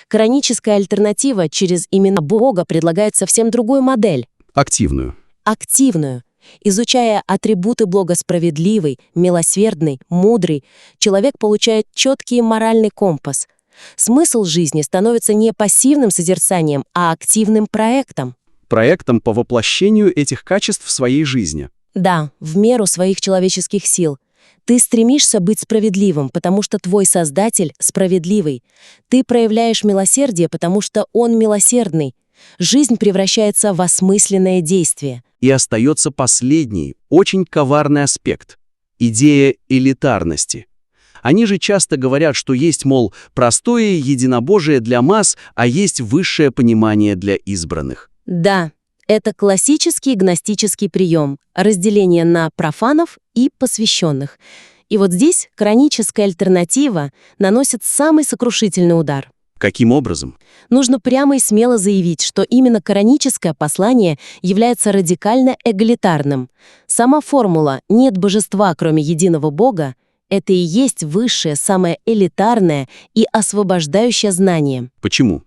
Кораническая альтернатива через имена Бога предлагает совсем другую модель. Активную. Активную. Изучая атрибуты Бога справедливый, милосердный, мудрый, человек получает четкий моральный компас. Смысл жизни становится не пассивным созерцанием, а активным проектом. Проектом по воплощению этих качеств в своей жизни. Да, в меру своих человеческих сил. Ты стремишься быть справедливым, потому что твой Создатель справедливый. Ты проявляешь милосердие, потому что Он милосердный. Жизнь превращается в осмысленное действие. И остается последний, очень коварный аспект — идея элитарности. Они же часто говорят, что есть, мол, простое единобожие для масс, а есть высшее понимание для избранных. Да, это классический гностический прием – разделение на профанов и посвященных. И вот здесь кораническая альтернатива наносит самый сокрушительный удар. Каким образом? Нужно прямо и смело заявить, что именно кораническое послание является радикально эгалитарным. Сама формула «нет божества, кроме единого Бога» — это и есть высшее, самое элитарное и освобождающее знание. Почему?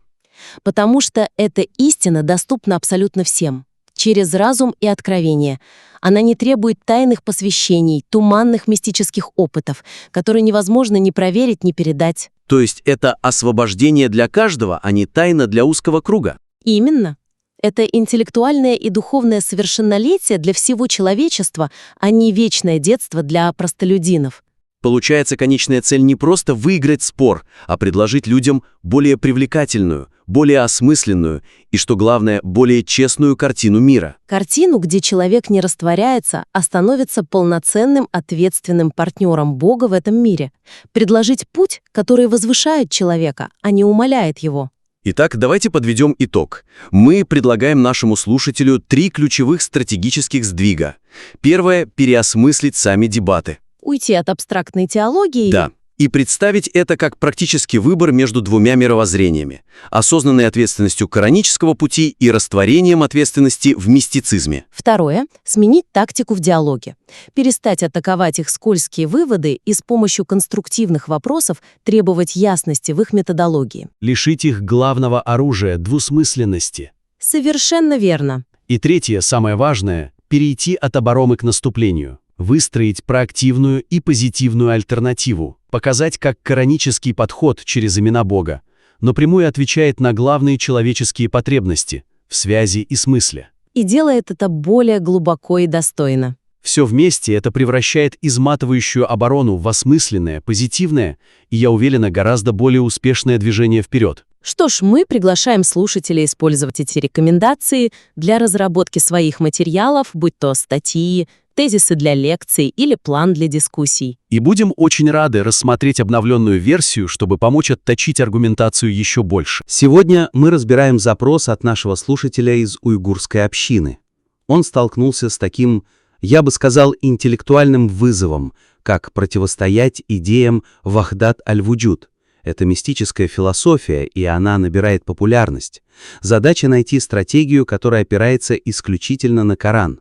Потому что эта истина доступна абсолютно всем. Через разум и откровение. Она не требует тайных посвящений, туманных мистических опытов, которые невозможно ни проверить, ни передать. То есть это освобождение для каждого, а не тайна для узкого круга? Именно. Это интеллектуальное и духовное совершеннолетие для всего человечества, а не вечное детство для простолюдинов. Получается, конечная цель не просто выиграть спор, а предложить людям более привлекательную, более осмысленную и, что главное, более честную картину мира. Картину, где человек не растворяется, а становится полноценным ответственным партнером Бога в этом мире. Предложить путь, который возвышает человека, а не умаляет его. Итак, давайте подведем итог. Мы предлагаем нашему слушателю 3 ключевых стратегических сдвига. Первое – переосмыслить сами дебаты. Уйти от абстрактной теологии. Да. И представить это как практический выбор между двумя мировоззрениями – осознанной ответственностью коранического пути и растворением ответственности в мистицизме. Второе – сменить тактику в диалоге. Перестать атаковать их скользкие выводы и с помощью конструктивных вопросов требовать ясности в их методологии. Лишить их главного оружия – двусмысленности. Совершенно верно. И третье, самое важное – перейти от обороны к наступлению. Выстроить проактивную и позитивную альтернативу, показать, как коранический подход через имена Бога напрямую отвечает на главные человеческие потребности в связи и смысле. И делает это более глубоко и достойно. Все вместе это превращает изматывающую оборону в осмысленное, позитивное и, я уверена, гораздо более успешное движение вперед. Что ж, мы приглашаем слушателей использовать эти рекомендации для разработки своих материалов, будь то статьи, тезисы для лекций или план для дискуссий. И будем очень рады рассмотреть обновленную версию, чтобы помочь отточить аргументацию еще больше. Сегодня мы разбираем запрос от нашего слушателя из уйгурской общины. Он столкнулся с таким, я бы сказал, интеллектуальным вызовом, как противостоять идеям Вахдат аль-Вуджуд. Это мистическая философия, и она набирает популярность. Задача найти стратегию, которая опирается исключительно на Коран.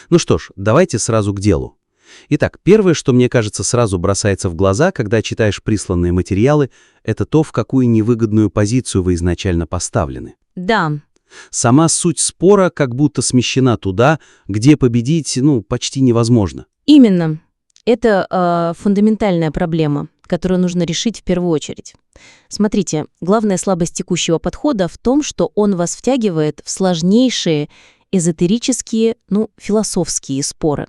Ну что ж, давайте сразу к делу. Итак, первое, что мне кажется сразу бросается в глаза, когда читаешь присланные материалы, это то, в какую невыгодную позицию вы изначально поставлены. Да. Сама суть спора как будто смещена туда, где победить, почти невозможно. Именно. Это фундаментальная проблема, которую нужно решить в первую очередь. Смотрите, главная слабость текущего подхода в том, что он вас втягивает в сложнейшие эзотерические, философские споры.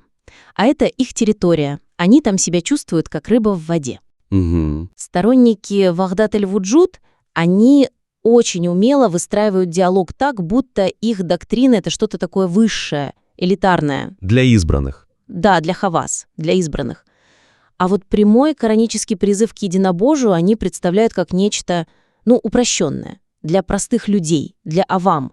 А это их территория. Они там себя чувствуют, как рыба в воде. Угу. Сторонники Вахдат аль-Вуджуд, они очень умело выстраивают диалог так, будто их доктрина — это что-то такое высшее, элитарное. Для избранных. Да, для хавас, для избранных. А вот прямой коранический призыв к единобожию они представляют как нечто, упрощенное, для простых людей, для авам.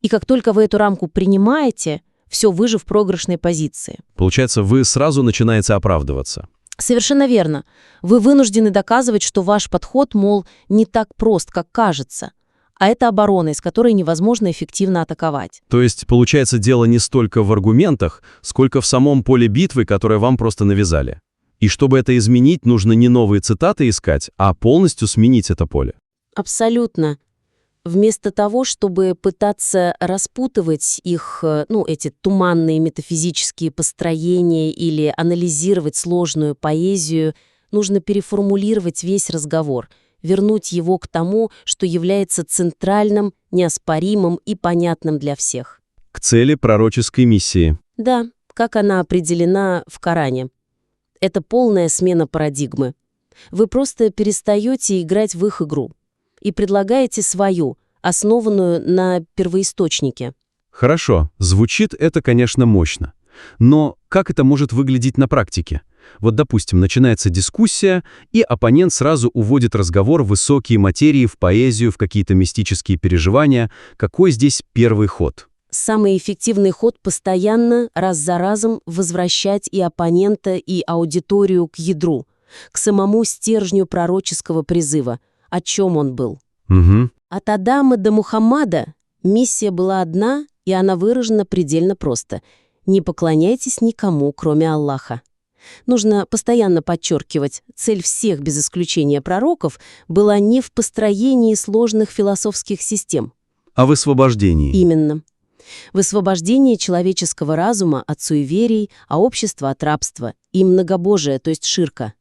И как только вы эту рамку принимаете, все, вы же в проигрышной позиции. Получается, вы сразу начинаете оправдываться. Совершенно верно. Вы вынуждены доказывать, что ваш подход, мол, не так прост, как кажется. А это оборона, из которой невозможно эффективно атаковать. То есть, получается, дело не столько в аргументах, сколько в самом поле битвы, которое вам просто навязали. И чтобы это изменить, нужно не новые цитаты искать, а полностью сменить это поле. Абсолютно. Вместо того, чтобы пытаться распутывать их, эти туманные метафизические построения или анализировать сложную поэзию, нужно переформулировать весь разговор, вернуть его к тому, что является центральным, неоспоримым и понятным для всех. К цели пророческой миссии. Да, как она определена в Коране. Это полная смена парадигмы. Вы просто перестаете играть в их игру и предлагаете свою, основанную на первоисточнике. Хорошо, звучит это, конечно, мощно. Но как это может выглядеть на практике? Вот, допустим, начинается дискуссия, и оппонент сразу уводит разговор в высокие материи, в поэзию, в какие-то мистические переживания. Какой здесь первый ход? Самый эффективный ход — постоянно, раз за разом, возвращать и оппонента, и аудиторию к ядру, к самому стержню пророческого призыва. О чем он был? Угу. От Адама до Мухаммада миссия была одна, и она выражена предельно просто. Не поклоняйтесь никому, кроме Аллаха. Нужно постоянно подчеркивать, цель всех без исключения пророков была не в построении сложных философских систем. А в освобождении? Именно. В освобождении человеческого разума от суеверий, а общества от рабства и многобожия, то есть ширка.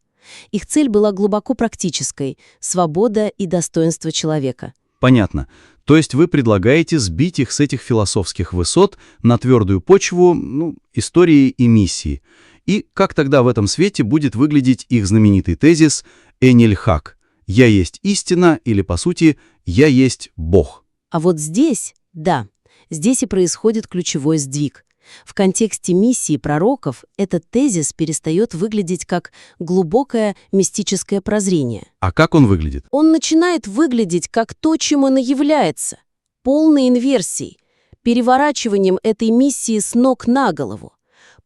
Их цель была глубоко практической – свобода и достоинство человека. Понятно. То есть вы предлагаете сбить их с этих философских высот на твердую почву, истории и миссии. И как тогда в этом свете будет выглядеть их знаменитый тезис «Эниль хак» – «Я есть истина» или, по сути, «Я есть Бог». А вот здесь, да, здесь и происходит ключевой сдвиг. В контексте миссии пророков этот тезис перестает выглядеть как глубокое мистическое прозрение. А как он выглядит? Он начинает выглядеть как то, чем он и является. Полной инверсией, переворачиванием этой миссии с ног на голову.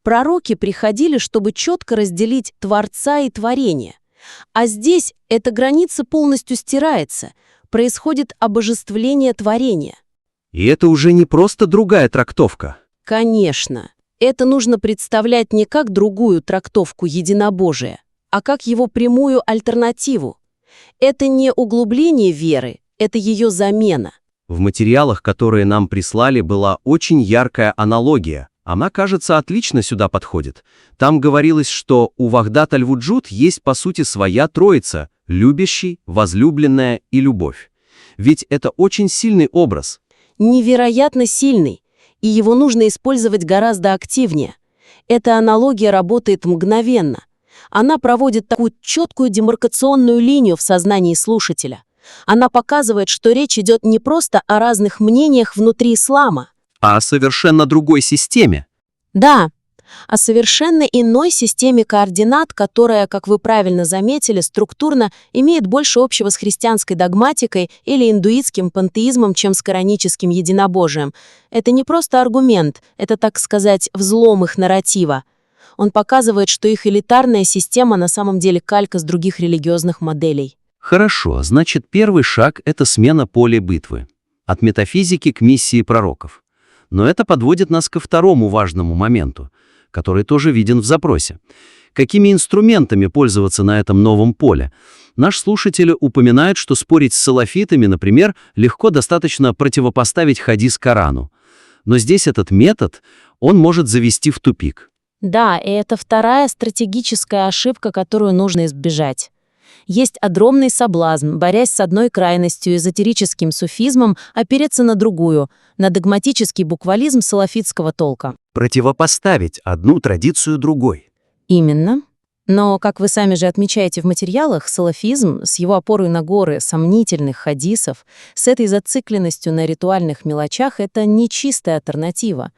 Пророки приходили, чтобы четко разделить Творца и творение. А здесь эта граница полностью стирается, происходит обожествление творения. И это уже не просто другая трактовка. Конечно, это нужно представлять не как другую трактовку единобожия, а как его прямую альтернативу. Это не углубление веры, это ее замена. В материалах, которые нам прислали, была очень яркая аналогия. Она, кажется, отлично сюда подходит. Там говорилось, что у Вахдат аль-Вуджуд есть, по сути, своя троица – любящий, возлюбленная и любовь. Ведь это очень сильный образ. Невероятно сильный. И его нужно использовать гораздо активнее. Эта аналогия работает мгновенно. Она проводит такую четкую демаркационную линию в сознании слушателя. Она показывает, что речь идет не просто о разных мнениях внутри ислама. А о совершенно другой системе. Да, о совершенно иной системе координат, которая, как вы правильно заметили, структурно имеет больше общего с христианской догматикой или индуистским пантеизмом, чем с кораническим единобожием. Это не просто аргумент, это, так сказать, взлом их нарратива. Он показывает, что их элитарная система на самом деле калька с других религиозных моделей. Хорошо, значит, первый шаг — это смена поля битвы. От метафизики к миссии пророков. Но это подводит нас ко второму важному моменту, который тоже виден в запросе. Какими инструментами пользоваться на этом новом поле? Наш слушатель упоминает, что спорить с салафитами, например, легко достаточно противопоставить хадис Корану. Но здесь этот метод, он может завести в тупик. Да, и это вторая стратегическая ошибка, которую нужно избежать. Есть огромный соблазн, борясь с одной крайностью эзотерическим суфизмом, опереться на другую, на догматический буквализм салафитского толка. Противопоставить одну традицию другой. Именно. Но, как вы сами же отмечаете в материалах, салафизм с его опорой на горы сомнительных хадисов, с этой зацикленностью на ритуальных мелочах — это не чистая альтернатива.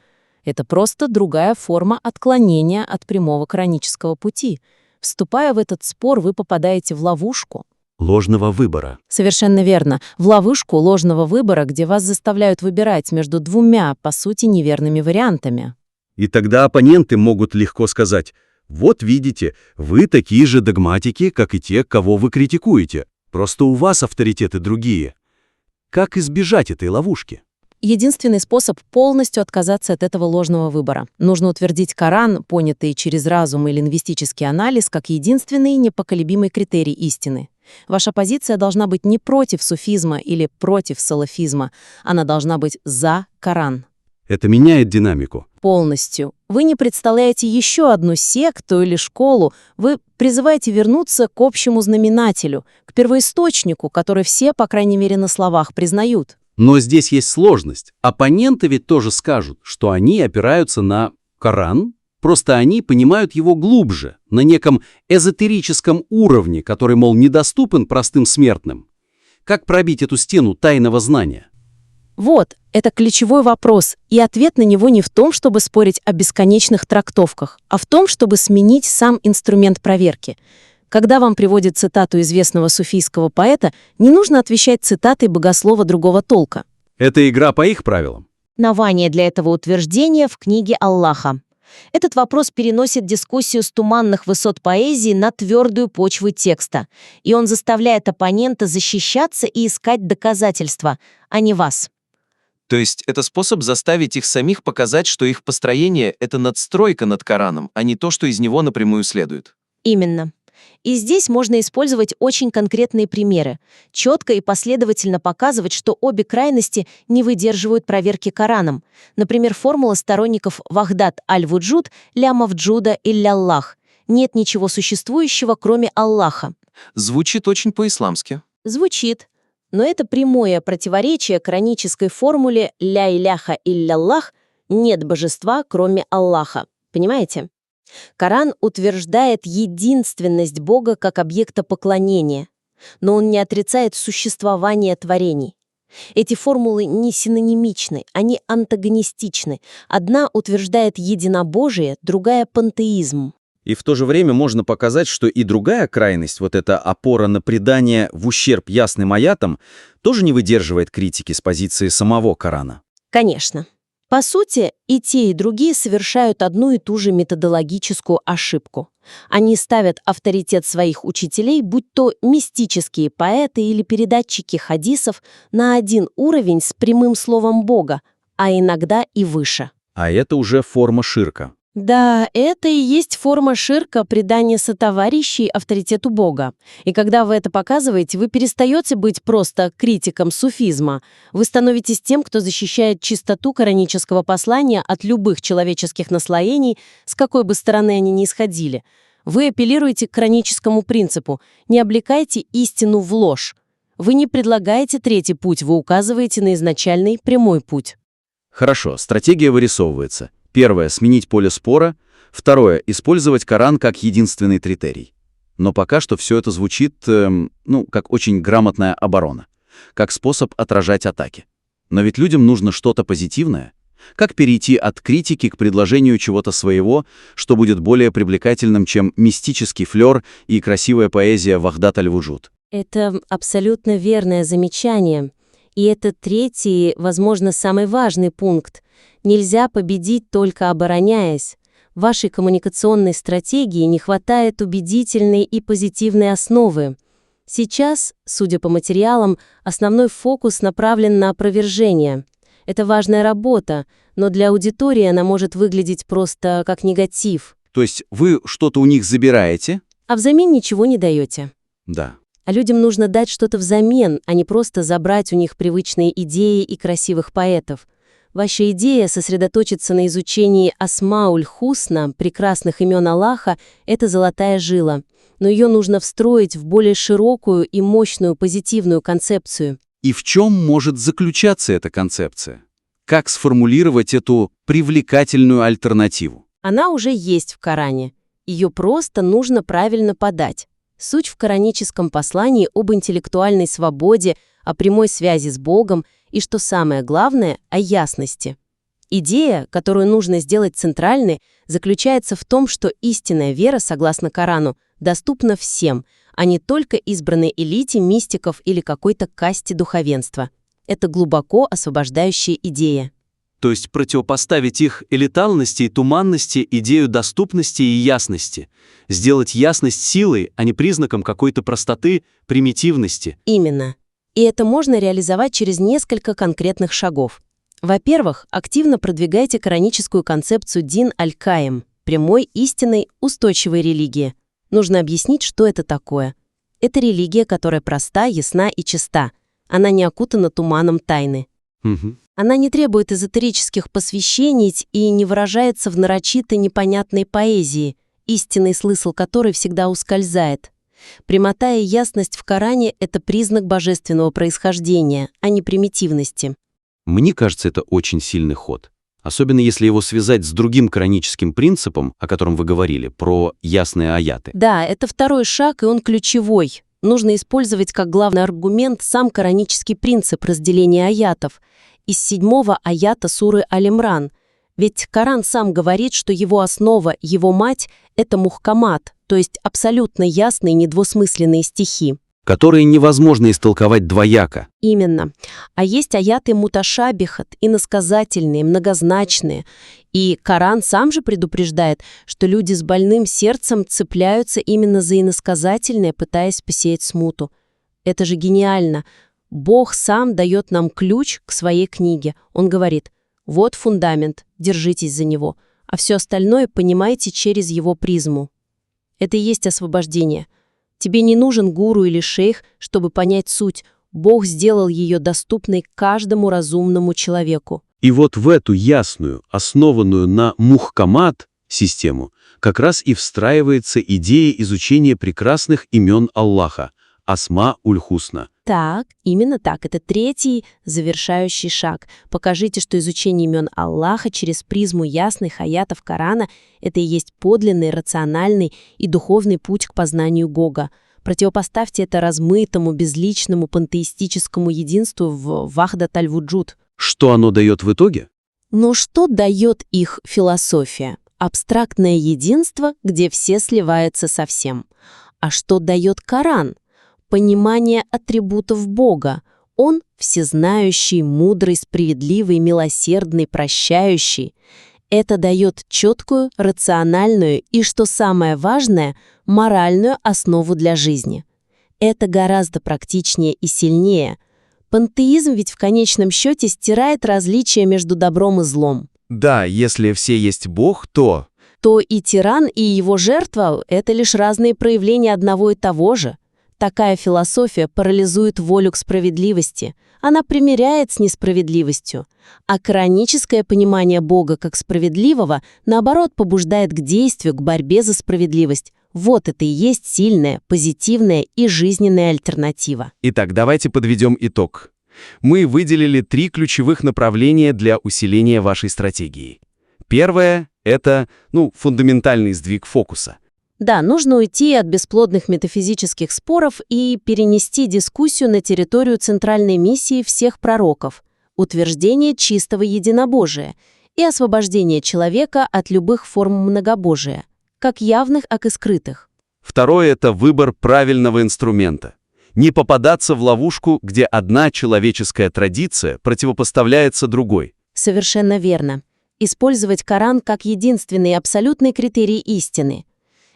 Это просто другая форма отклонения от прямого коранического пути. Вступая в этот спор, вы попадаете в ловушку. Ложного выбора. Совершенно верно. В ловушку ложного выбора, где вас заставляют выбирать между двумя, по сути, неверными вариантами. И тогда оппоненты могут легко сказать: «Вот видите, вы такие же догматики, как и те, кого вы критикуете. Просто у вас авторитеты другие». Как избежать этой ловушки? Единственный способ полностью отказаться от этого ложного выбора. Нужно утвердить Коран, понятый через разум и лингвистический анализ, как единственный непоколебимый критерий истины. Ваша позиция должна быть не против суфизма или против салафизма, она должна быть за Коран. Это меняет динамику. Полностью. Вы не представляете еще одну секту или школу, вы призываете вернуться к общему знаменателю, к первоисточнику, который все, по крайней мере, на словах признают. Но здесь есть сложность. Оппоненты ведь тоже скажут, что они опираются на Коран, просто они понимают его глубже, на неком эзотерическом уровне, который, мол, недоступен простым смертным. Как пробить эту стену тайного знания? Вот, это ключевой вопрос, и ответ на него не в том, чтобы спорить о бесконечных трактовках, а в том, чтобы сменить сам инструмент проверки. Когда вам приводят цитату известного суфийского поэта, не нужно отвечать цитатой богослова другого толка. Это игра по их правилам. Основание для этого утверждения в книге Аллаха. Этот вопрос переносит дискуссию с туманных высот поэзии на твердую почву текста, и он заставляет оппонента защищаться и искать доказательства, а не вас. То есть это способ заставить их самих показать, что их построение — это надстройка над Кораном, а не то, что из него напрямую следует. Именно. И здесь можно использовать очень конкретные примеры, четко и последовательно показывать, что обе крайности не выдерживают проверки Кораном. Например, формула сторонников «Вахдат аль-Вуджуд, ля мавджуда илля Аллах». Нет ничего существующего, кроме Аллаха. Звучит очень по-исламски. Звучит. Но это прямое противоречие коранической формуле «ля иляха илля Аллах» — нет божества, кроме Аллаха. Понимаете? Коран утверждает единственность Бога как объекта поклонения, но он не отрицает существование творений. Эти формулы не синонимичны, они антагонистичны. Одна утверждает единобожие, другая — пантеизм. И в то же время можно показать, что и другая крайность, вот эта опора на предание в ущерб ясным аятам, тоже не выдерживает критики с позиции самого Корана. Конечно. По сути, и те, и другие совершают одну и ту же методологическую ошибку. Они ставят авторитет своих учителей, будь то мистические поэты или передатчики хадисов, на один уровень с прямым словом Бога, а иногда и выше. А это уже форма ширка. Да, это и есть форма ширка, предания сотоварищей авторитету Бога. И когда вы это показываете, вы перестаете быть просто критиком суфизма. Вы становитесь тем, кто защищает чистоту коранического послания от любых человеческих наслоений, с какой бы стороны они ни исходили. Вы апеллируете к кораническому принципу «не облекайте истину в ложь». Вы не предлагаете третий путь, вы указываете на изначальный прямой путь. Хорошо, стратегия вырисовывается. Первое — сменить поле спора. Второе — использовать Коран как единственный критерий. Но пока что все это звучит, как очень грамотная оборона, как способ отражать атаки. Но ведь людям нужно что-то позитивное. Как перейти от критики к предложению чего-то своего, что будет более привлекательным, чем мистический флёр и красивая поэзия Вахдат аль-Вуджуд? Это абсолютно верное замечание. И это третий, возможно, самый важный пункт. Нельзя победить, только обороняясь. В вашей коммуникационной стратегии не хватает убедительной и позитивной основы. Сейчас, судя по материалам, основной фокус направлен на опровержение. Это важная работа, но для аудитории она может выглядеть просто как негатив. То есть вы что-то у них забираете? А взамен ничего не даете. Да. А людям нужно дать что-то взамен, а не просто забрать у них привычные идеи и красивых поэтов. Ваша идея сосредоточиться на изучении Асмауль-Хусна, прекрасных имен Аллаха, это золотая жила. Но ее нужно встроить в более широкую и мощную позитивную концепцию. И в чем может заключаться эта концепция? Как сформулировать эту привлекательную альтернативу? Она уже есть в Коране. Ее просто нужно правильно подать. Суть в кораническом послании об интеллектуальной свободе, о прямой связи с Богом и, что самое главное, о ясности. Идея, которую нужно сделать центральной, заключается в том, что истинная вера, согласно Корану, доступна всем, а не только избранной элите мистиков или какой-то касте духовенства. Это глубоко освобождающая идея. То есть противопоставить их элитарности и туманности идею доступности и ясности. Сделать ясность силой, а не признаком какой-то простоты, примитивности. Именно. И это можно реализовать через несколько конкретных шагов. Во-первых, активно продвигайте кораническую концепцию Дин аль-Каим, прямой, истинной, устойчивой религии. Нужно объяснить, что это такое. Это религия, которая проста, ясна и чиста. Она не окутана туманом тайны. Она не требует эзотерических посвящений и не выражается в нарочито непонятной поэзии, истинный смысл которой всегда ускользает. Прямота и ясность в Коране — это признак божественного происхождения, а не примитивности. Мне кажется, это очень сильный ход. Особенно если его связать с другим кораническим принципом, о котором вы говорили, про ясные аяты. Да, это второй шаг, и он ключевой. Нужно использовать как главный аргумент сам коранический принцип разделения аятов из 7-го аята суры Аль-Имран. Ведь Коран сам говорит, что его основа, его мать — это мухкамат, то есть абсолютно ясные недвусмысленные стихи. Которые невозможно истолковать двояко. Именно. А есть аяты муташабихат, иносказательные, многозначные. И Коран сам же предупреждает, что люди с больным сердцем цепляются именно за иносказательное, пытаясь посеять смуту. Это же гениально. Бог сам дает нам ключ к своей книге. Он говорит: вот фундамент, держитесь за него, а все остальное понимайте через его призму. Это и есть освобождение. Тебе не нужен гуру или шейх, чтобы понять суть. Бог сделал ее доступной каждому разумному человеку. И вот в эту ясную, основанную на мухкамат систему как раз и встраивается идея изучения прекрасных имен Аллаха, Асма-уль-Хусна. Так, именно так. Это третий завершающий шаг. Покажите, что изучение имен Аллаха через призму ясных аятов Корана — это и есть подлинный, рациональный и духовный путь к познанию Бога. Противопоставьте это размытому, безличному, пантеистическому единству в Вахдат аль-Вуджуд. Что оно дает в итоге? Но что дает их философия? Абстрактное единство, где все сливаются со всем. А что дает Коран? Понимание атрибутов Бога. Он всезнающий, мудрый, справедливый, милосердный, прощающий. Это дает четкую, рациональную и, что самое важное, моральную основу для жизни. Это гораздо практичнее и сильнее. Пантеизм ведь в конечном счете стирает различия между добром и злом. Да, если все есть Бог, то и тиран, и его жертва — это лишь разные проявления одного и того же. Такая философия парализует волю к справедливости. Она примиряет с несправедливостью. А кораническое понимание Бога как справедливого, наоборот, побуждает к действию, к борьбе за справедливость. Вот это и есть сильная, позитивная и жизненная альтернатива. Итак, давайте подведем итог. Мы выделили 3 ключевых направления для усиления вашей стратегии. Первое — это, фундаментальный сдвиг фокуса. Да, нужно уйти от бесплодных метафизических споров и перенести дискуссию на территорию центральной миссии всех пророков — утверждение чистого единобожия и освобождение человека от любых форм многобожия, как явных, так и скрытых. Второе — это выбор правильного инструмента. Не попадаться в ловушку, где одна человеческая традиция противопоставляется другой. Совершенно верно. Использовать Коран как единственный абсолютный критерий истины.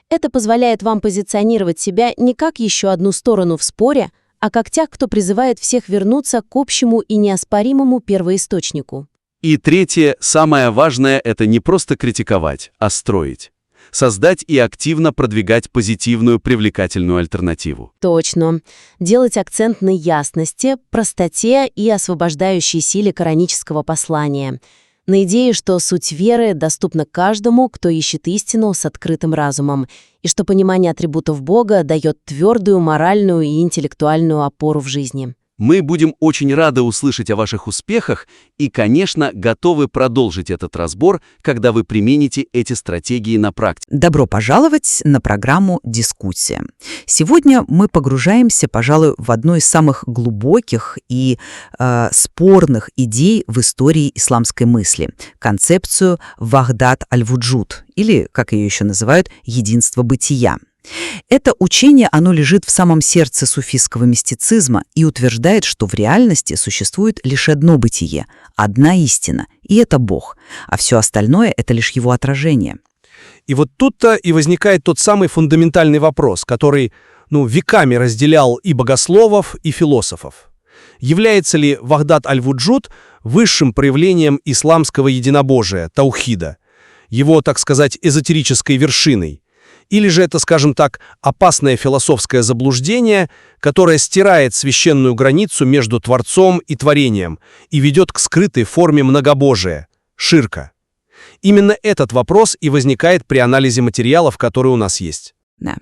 Это позволяет вам позиционировать себя не как еще одну сторону в споре, а как тех, кто призывает всех вернуться к общему и неоспоримому первоисточнику. И третье, самое важное — это не просто критиковать, а строить. Создать и активно продвигать позитивную, привлекательную альтернативу. Точно. Делать акцент на ясности, простоте и освобождающей силе коранического послания. На идее, что суть веры доступна каждому, кто ищет истину с открытым разумом, и что понимание атрибутов Бога дает твердую моральную и интеллектуальную опору в жизни. Мы будем очень рады услышать о ваших успехах и, конечно, готовы продолжить этот разбор, когда вы примените эти стратегии на практике. Добро пожаловать на программу «Дискуссия». Сегодня мы погружаемся, пожалуй, в одну из самых глубоких и спорных идей в истории исламской мысли – концепцию «Вахдат аль-Вуджуд», или, как ее еще называют, «единство бытия». Это учение, оно лежит в самом сердце суфистского мистицизма и утверждает, что в реальности существует лишь одно бытие, одна истина, и это Бог, а все остальное — это лишь его отражение. И вот тут-то и возникает тот самый фундаментальный вопрос, который, веками разделял и богословов, и философов. Является ли Вахдат аль-Вуджуд высшим проявлением исламского единобожия, таухида, его, так сказать, эзотерической вершиной? Или же это, скажем так, опасное философское заблуждение, которое стирает священную границу между Творцом и Творением и ведет к скрытой форме многобожия – ширка? Именно этот вопрос и возникает при анализе материалов, которые у нас есть. Да.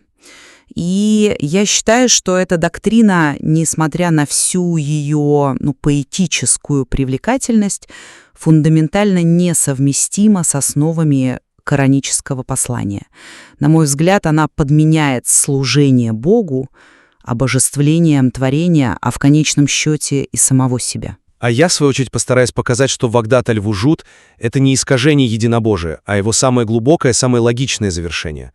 И я считаю, что эта доктрина, несмотря на всю ее поэтическую привлекательность, фундаментально несовместима с основами коранического послания. На мой взгляд, она подменяет служение Богу обожествлением творения, а в конечном счете и самого себя. А я, в свою очередь, постараюсь показать, что Вахдат аль-Вуджуд — это не искажение единобожия, а его самое глубокое, самое логичное завершение.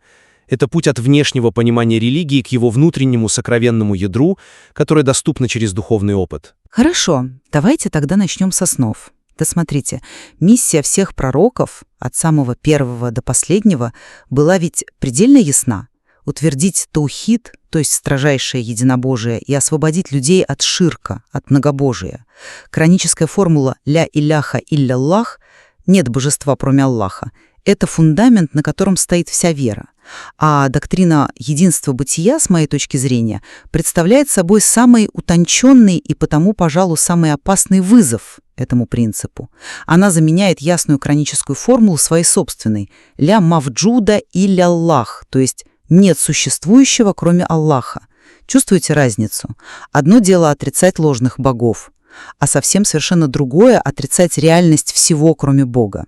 Это путь от внешнего понимания религии к его внутреннему сокровенному ядру, которое доступно через духовный опыт. Хорошо, давайте тогда начнем с основ. Да смотрите, миссия всех пророков, от самого первого до последнего, была ведь предельно ясна. Утвердить таухид, то есть строжайшее единобожие, и освободить людей от ширка, от многобожия. Кораническая формула «ля иляхаилляллах» — нет божества, кроме Аллаха. Это фундамент, на котором стоит вся вера. А доктрина единства бытия, с моей точки зрения, представляет собой самый утонченный и потому, пожалуй, самый опасный вызов этому принципу. Она заменяет ясную кораническую формулу своей собственной «ля мавджудаилляллах», то есть «нет существующего, кроме Аллаха». Чувствуете разницу? Одно дело отрицать ложных богов, а совсем совершенно другое — отрицать реальность всего, кроме Бога.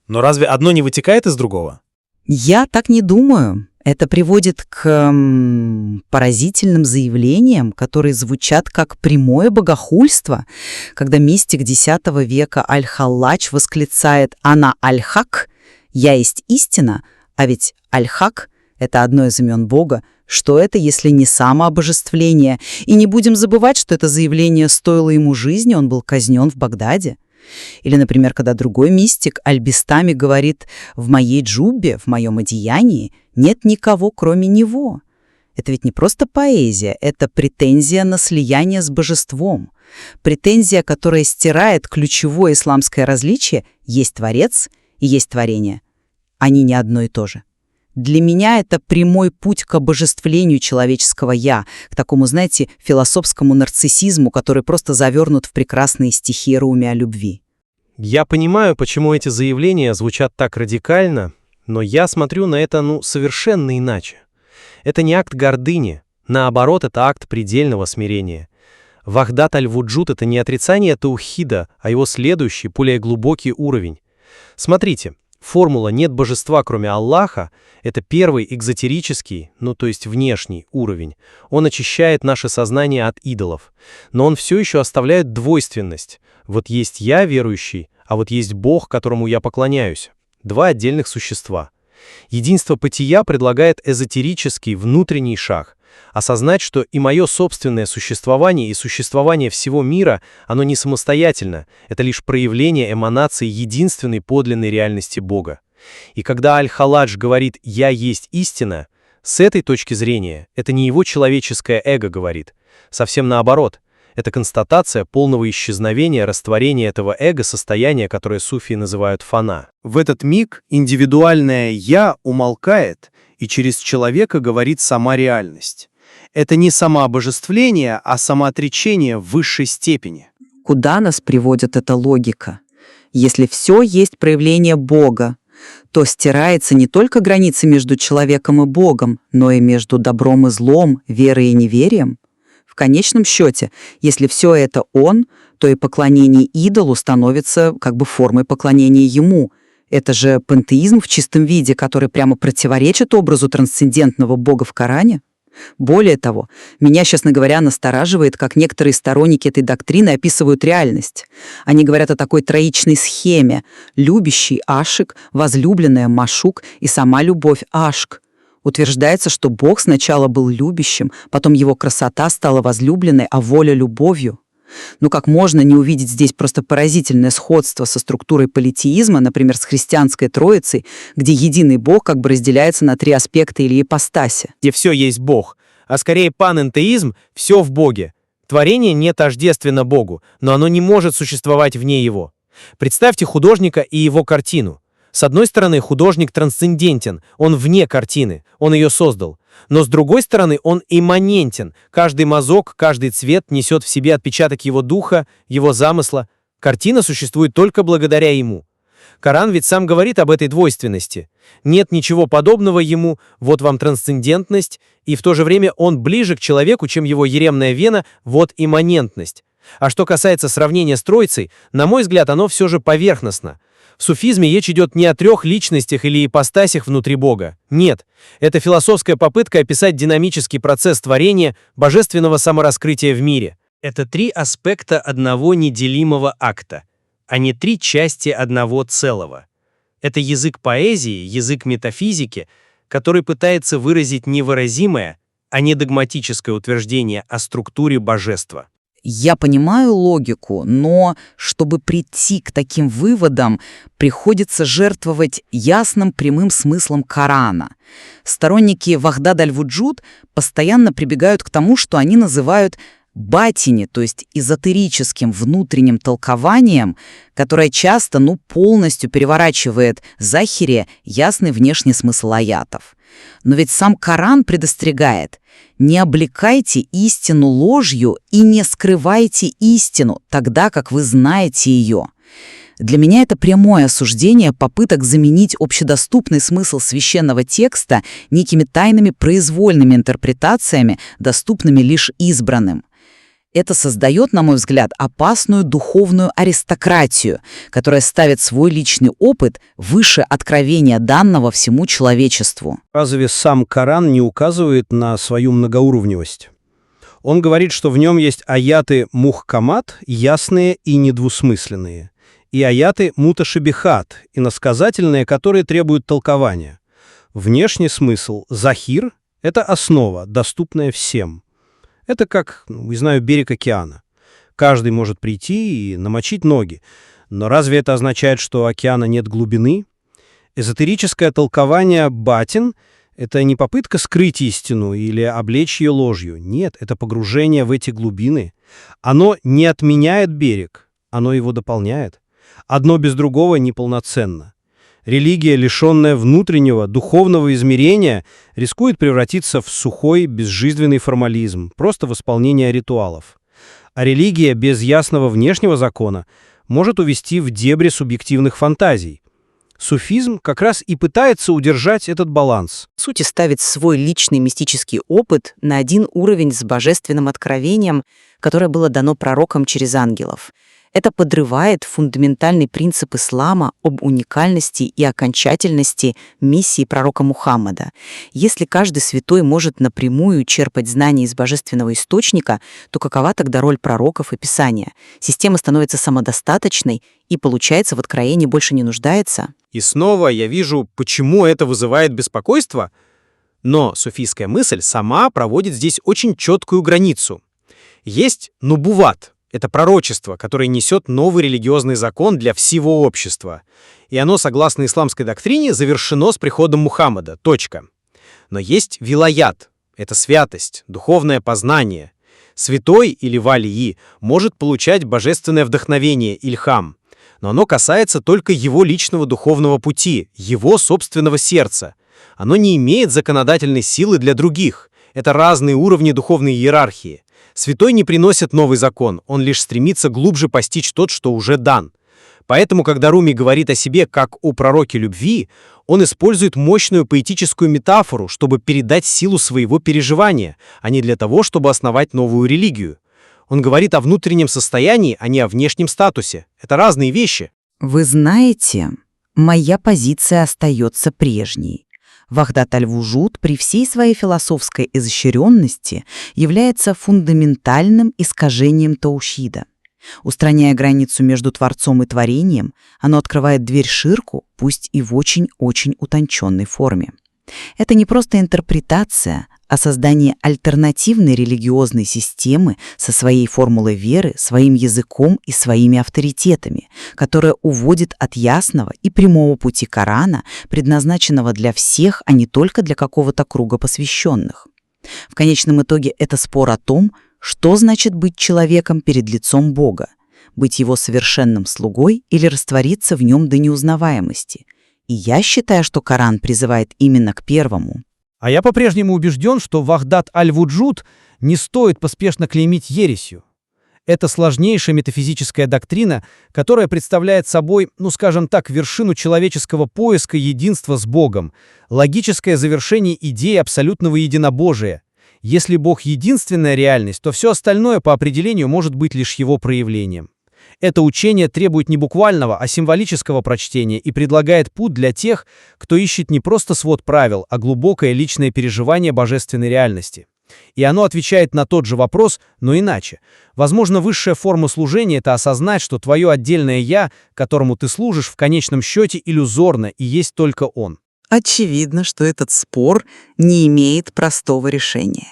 Но разве одно не вытекает из другого? Я так не думаю. Это приводит к поразительным заявлениям, которые звучат как прямое богохульство, когда мистик X века Аль-Халлач восклицает «Ана Аль-Хак», «Я есть истина», а ведь Аль-Хак — это одно из имен Бога. Что это, если не самообожествление? И не будем забывать, что это заявление стоило ему жизни, он был казнен в Багдаде. Или, например, когда другой мистик Аль-Бистами говорит «в моей джуббе, в моем одеянии нет никого, кроме него». Это ведь не просто поэзия, это претензия на слияние с божеством. Претензия, которая стирает ключевое исламское различие «есть Творец» и «есть творение». Они не одно и то же. Для меня это прямой путь к обожествлению человеческого «я», к такому, знаете, философскому нарциссизму, который просто завернут в прекрасные стихи Руми о любви. Я понимаю, почему эти заявления звучат так радикально, но я смотрю на это, совершенно иначе. Это не акт гордыни, наоборот, это акт предельного смирения. Вахдат аль-Вуджуд — это не отрицание таухида, а его следующий, более глубокий уровень. Смотрите, Формула «нет божества, кроме Аллаха» — это первый экзотерический, то есть внешний уровень. Он очищает наше сознание от идолов. Но он все еще оставляет двойственность. Вот есть я, верующий, а вот есть Бог, которому я поклоняюсь. Два отдельных существа. Единство бытия предлагает эзотерический внутренний шаг. Осознать, что и мое собственное существование, и существование всего мира, оно не самостоятельно, это лишь проявление эманации единственной подлинной реальности Бога. И когда Аль-Халадж говорит «я есть истина», с этой точки зрения это не его человеческое эго говорит. Совсем наоборот. Это констатация полного исчезновения, растворения этого эго-состояния, которое суфии называют фана. В этот миг индивидуальное «я» умолкает, и через человека говорит сама реальность. Это не самообожествление, а самоотречение в высшей степени. Куда нас приводит эта логика? Если все есть проявление Бога, то стирается не только граница между человеком и Богом, но и между добром и злом, верой и неверием. В конечном счете, если все это Он, то и поклонение идолу становится как бы формой поклонения Ему. Это же пантеизм в чистом виде, который прямо противоречит образу трансцендентного Бога в Коране. Более того, меня, честно говоря, настораживает, как некоторые сторонники этой доктрины описывают реальность. Они говорят о такой троичной схеме: любящий ашик, возлюбленная машук и сама любовь ашк. Утверждается, что Бог сначала был любящим, потом его красота стала возлюбленной, а воля — любовью. Как можно не увидеть здесь просто поразительное сходство со структурой политеизма, например, с христианской Троицей, где единый Бог как бы разделяется на три аспекта или ипостаси. Где все есть Бог, а скорее панэнтеизм — все в Боге. Творение не тождественно Богу, но оно не может существовать вне Его. Представьте художника и его картину. С одной стороны, художник трансцендентен, он вне картины, он ее создал. Но с другой стороны, он имманентен. Каждый мазок, каждый цвет несет в себе отпечаток его духа, его замысла. Картина существует только благодаря ему. Коран ведь сам говорит об этой двойственности. Нет ничего подобного ему, вот вам трансцендентность, и в то же время он ближе к человеку, чем его еремная вена, вот имманентность. А что касается сравнения с Троицей, на мой взгляд, оно все же поверхностно. В суфизме речь идет не о трех личностях или ипостасях внутри Бога. Нет, это философская попытка описать динамический процесс творения, божественного самораскрытия в мире. Это три аспекта одного неделимого акта, а не три части одного целого. Это язык поэзии, язык метафизики, который пытается выразить невыразимое, а не догматическое утверждение о структуре божества. Я понимаю логику, но чтобы прийти к таким выводам, приходится жертвовать ясным прямым смыслом Корана. Сторонники Вахдат аль-Вуджуд постоянно прибегают к тому, что они называют батини, то есть эзотерическим внутренним толкованием, которое часто полностью переворачивает захире ясный внешний смысл аятов. Но ведь сам Коран предостерегает: не облекайте истину ложью и не скрывайте истину, тогда как вы знаете ее. Для меня это прямое осуждение попыток заменить общедоступный смысл священного текста некими тайными произвольными интерпретациями, доступными лишь избранным. Это создает, на мой взгляд, опасную духовную аристократию, которая ставит свой личный опыт выше откровения данного всему человечеству. Разве сам Коран не указывает на свою многоуровневость? Он говорит, что в нем есть аяты мухкамат, ясные и недвусмысленные, и аяты муташабихат, иносказательные, которые требуют толкования. Внешний смысл захир — это основа, доступная всем. Это как, берег океана. Каждый может прийти и намочить ноги. Но разве это означает, что у океана нет глубины? Эзотерическое толкование батин — это не попытка скрыть истину или облечь ее ложью. Нет, это погружение в эти глубины. Оно не отменяет берег, оно его дополняет. Одно без другого неполноценно. Религия, лишенная внутреннего, духовного измерения, рискует превратиться в сухой, безжизненный формализм, просто восполнение ритуалов. А религия без ясного внешнего закона может увести в дебри субъективных фантазий. Суфизм как раз и пытается удержать этот баланс. В сути, ставит свой личный мистический опыт на один уровень с божественным откровением, которое было дано пророкам через ангелов. Это подрывает фундаментальный принцип ислама об уникальности и окончательности миссии пророка Мухаммада. Если каждый святой может напрямую черпать знания из божественного источника, то какова тогда роль пророков и Писания? Система становится самодостаточной и, получается, в откровении больше не нуждается. И снова я вижу, почему это вызывает беспокойство. Но суфийская мысль сама проводит здесь очень четкую границу. Есть нубуват. Это пророчество, которое несет новый религиозный закон для всего общества. И оно, согласно исламской доктрине, завершено с приходом Мухаммада. Точка. Но есть вилаят. Это святость, духовное познание. Святой или валии может получать божественное вдохновение, ильхам. Но оно касается только его личного духовного пути, его собственного сердца. Оно не имеет законодательной силы для других. Это разные уровни духовной иерархии. Святой не приносит новый закон, он лишь стремится глубже постичь тот, что уже дан. Поэтому, когда Руми говорит о себе как о пророке любви, он использует мощную поэтическую метафору, чтобы передать силу своего переживания, а не для того, чтобы основать новую религию. Он говорит о внутреннем состоянии, а не о внешнем статусе. Это разные вещи. Вы знаете, моя позиция остается прежней. Вахдат аль-Вуджуд при всей своей философской изощренности является фундаментальным искажением таушида. Устраняя границу между Творцом и Творением, оно открывает дверь ширку, пусть и в очень-очень утонченной форме. Это не просто интерпретация, а создание альтернативной религиозной системы со своей формулой веры, своим языком и своими авторитетами, которая уводит от ясного и прямого пути Корана, предназначенного для всех, а не только для какого-то круга посвященных. В конечном итоге это спор о том, что значит быть человеком перед лицом Бога, быть его совершенным слугой или раствориться в нем до неузнаваемости. И я считаю, что Коран призывает именно к первому. А я по-прежнему убежден, что Вахдат аль-Вуджуд не стоит поспешно клеймить ересью. Это сложнейшая метафизическая доктрина, которая представляет собой, скажем так, вершину человеческого поиска единства с Богом, логическое завершение идеи абсолютного единобожия. Если Бог — единственная реальность, то все остальное по определению может быть лишь его проявлением. Это учение требует не буквального, а символического прочтения и предлагает путь для тех, кто ищет не просто свод правил, а глубокое личное переживание божественной реальности. И оно отвечает на тот же вопрос, но иначе. Возможно, высшая форма служения — это осознать, что твое отдельное «я», которому ты служишь, в конечном счете иллюзорно, и есть только он. Очевидно, что этот спор не имеет простого решения.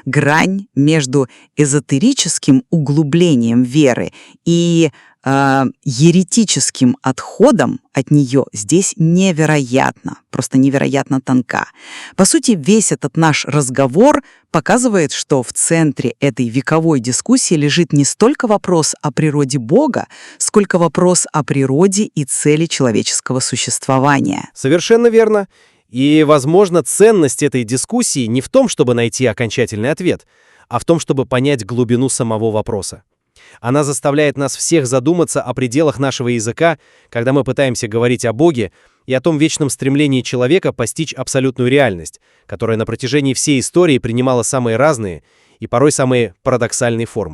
Грань между эзотерическим углублением веры и еретическим отходом от нее здесь невероятно, просто невероятно тонка. По сути, весь этот наш разговор показывает, что в центре этой вековой дискуссии лежит не столько вопрос о природе Бога, сколько вопрос о природе и цели человеческого существования. Совершенно верно. И, возможно, ценность этой дискуссии не в том, чтобы найти окончательный ответ, а в том, чтобы понять глубину самого вопроса. Она заставляет нас всех задуматься о пределах нашего языка, когда мы пытаемся говорить о Боге и о том вечном стремлении человека постичь абсолютную реальность, которая на протяжении всей истории принимала самые разные и порой самые парадоксальные формы.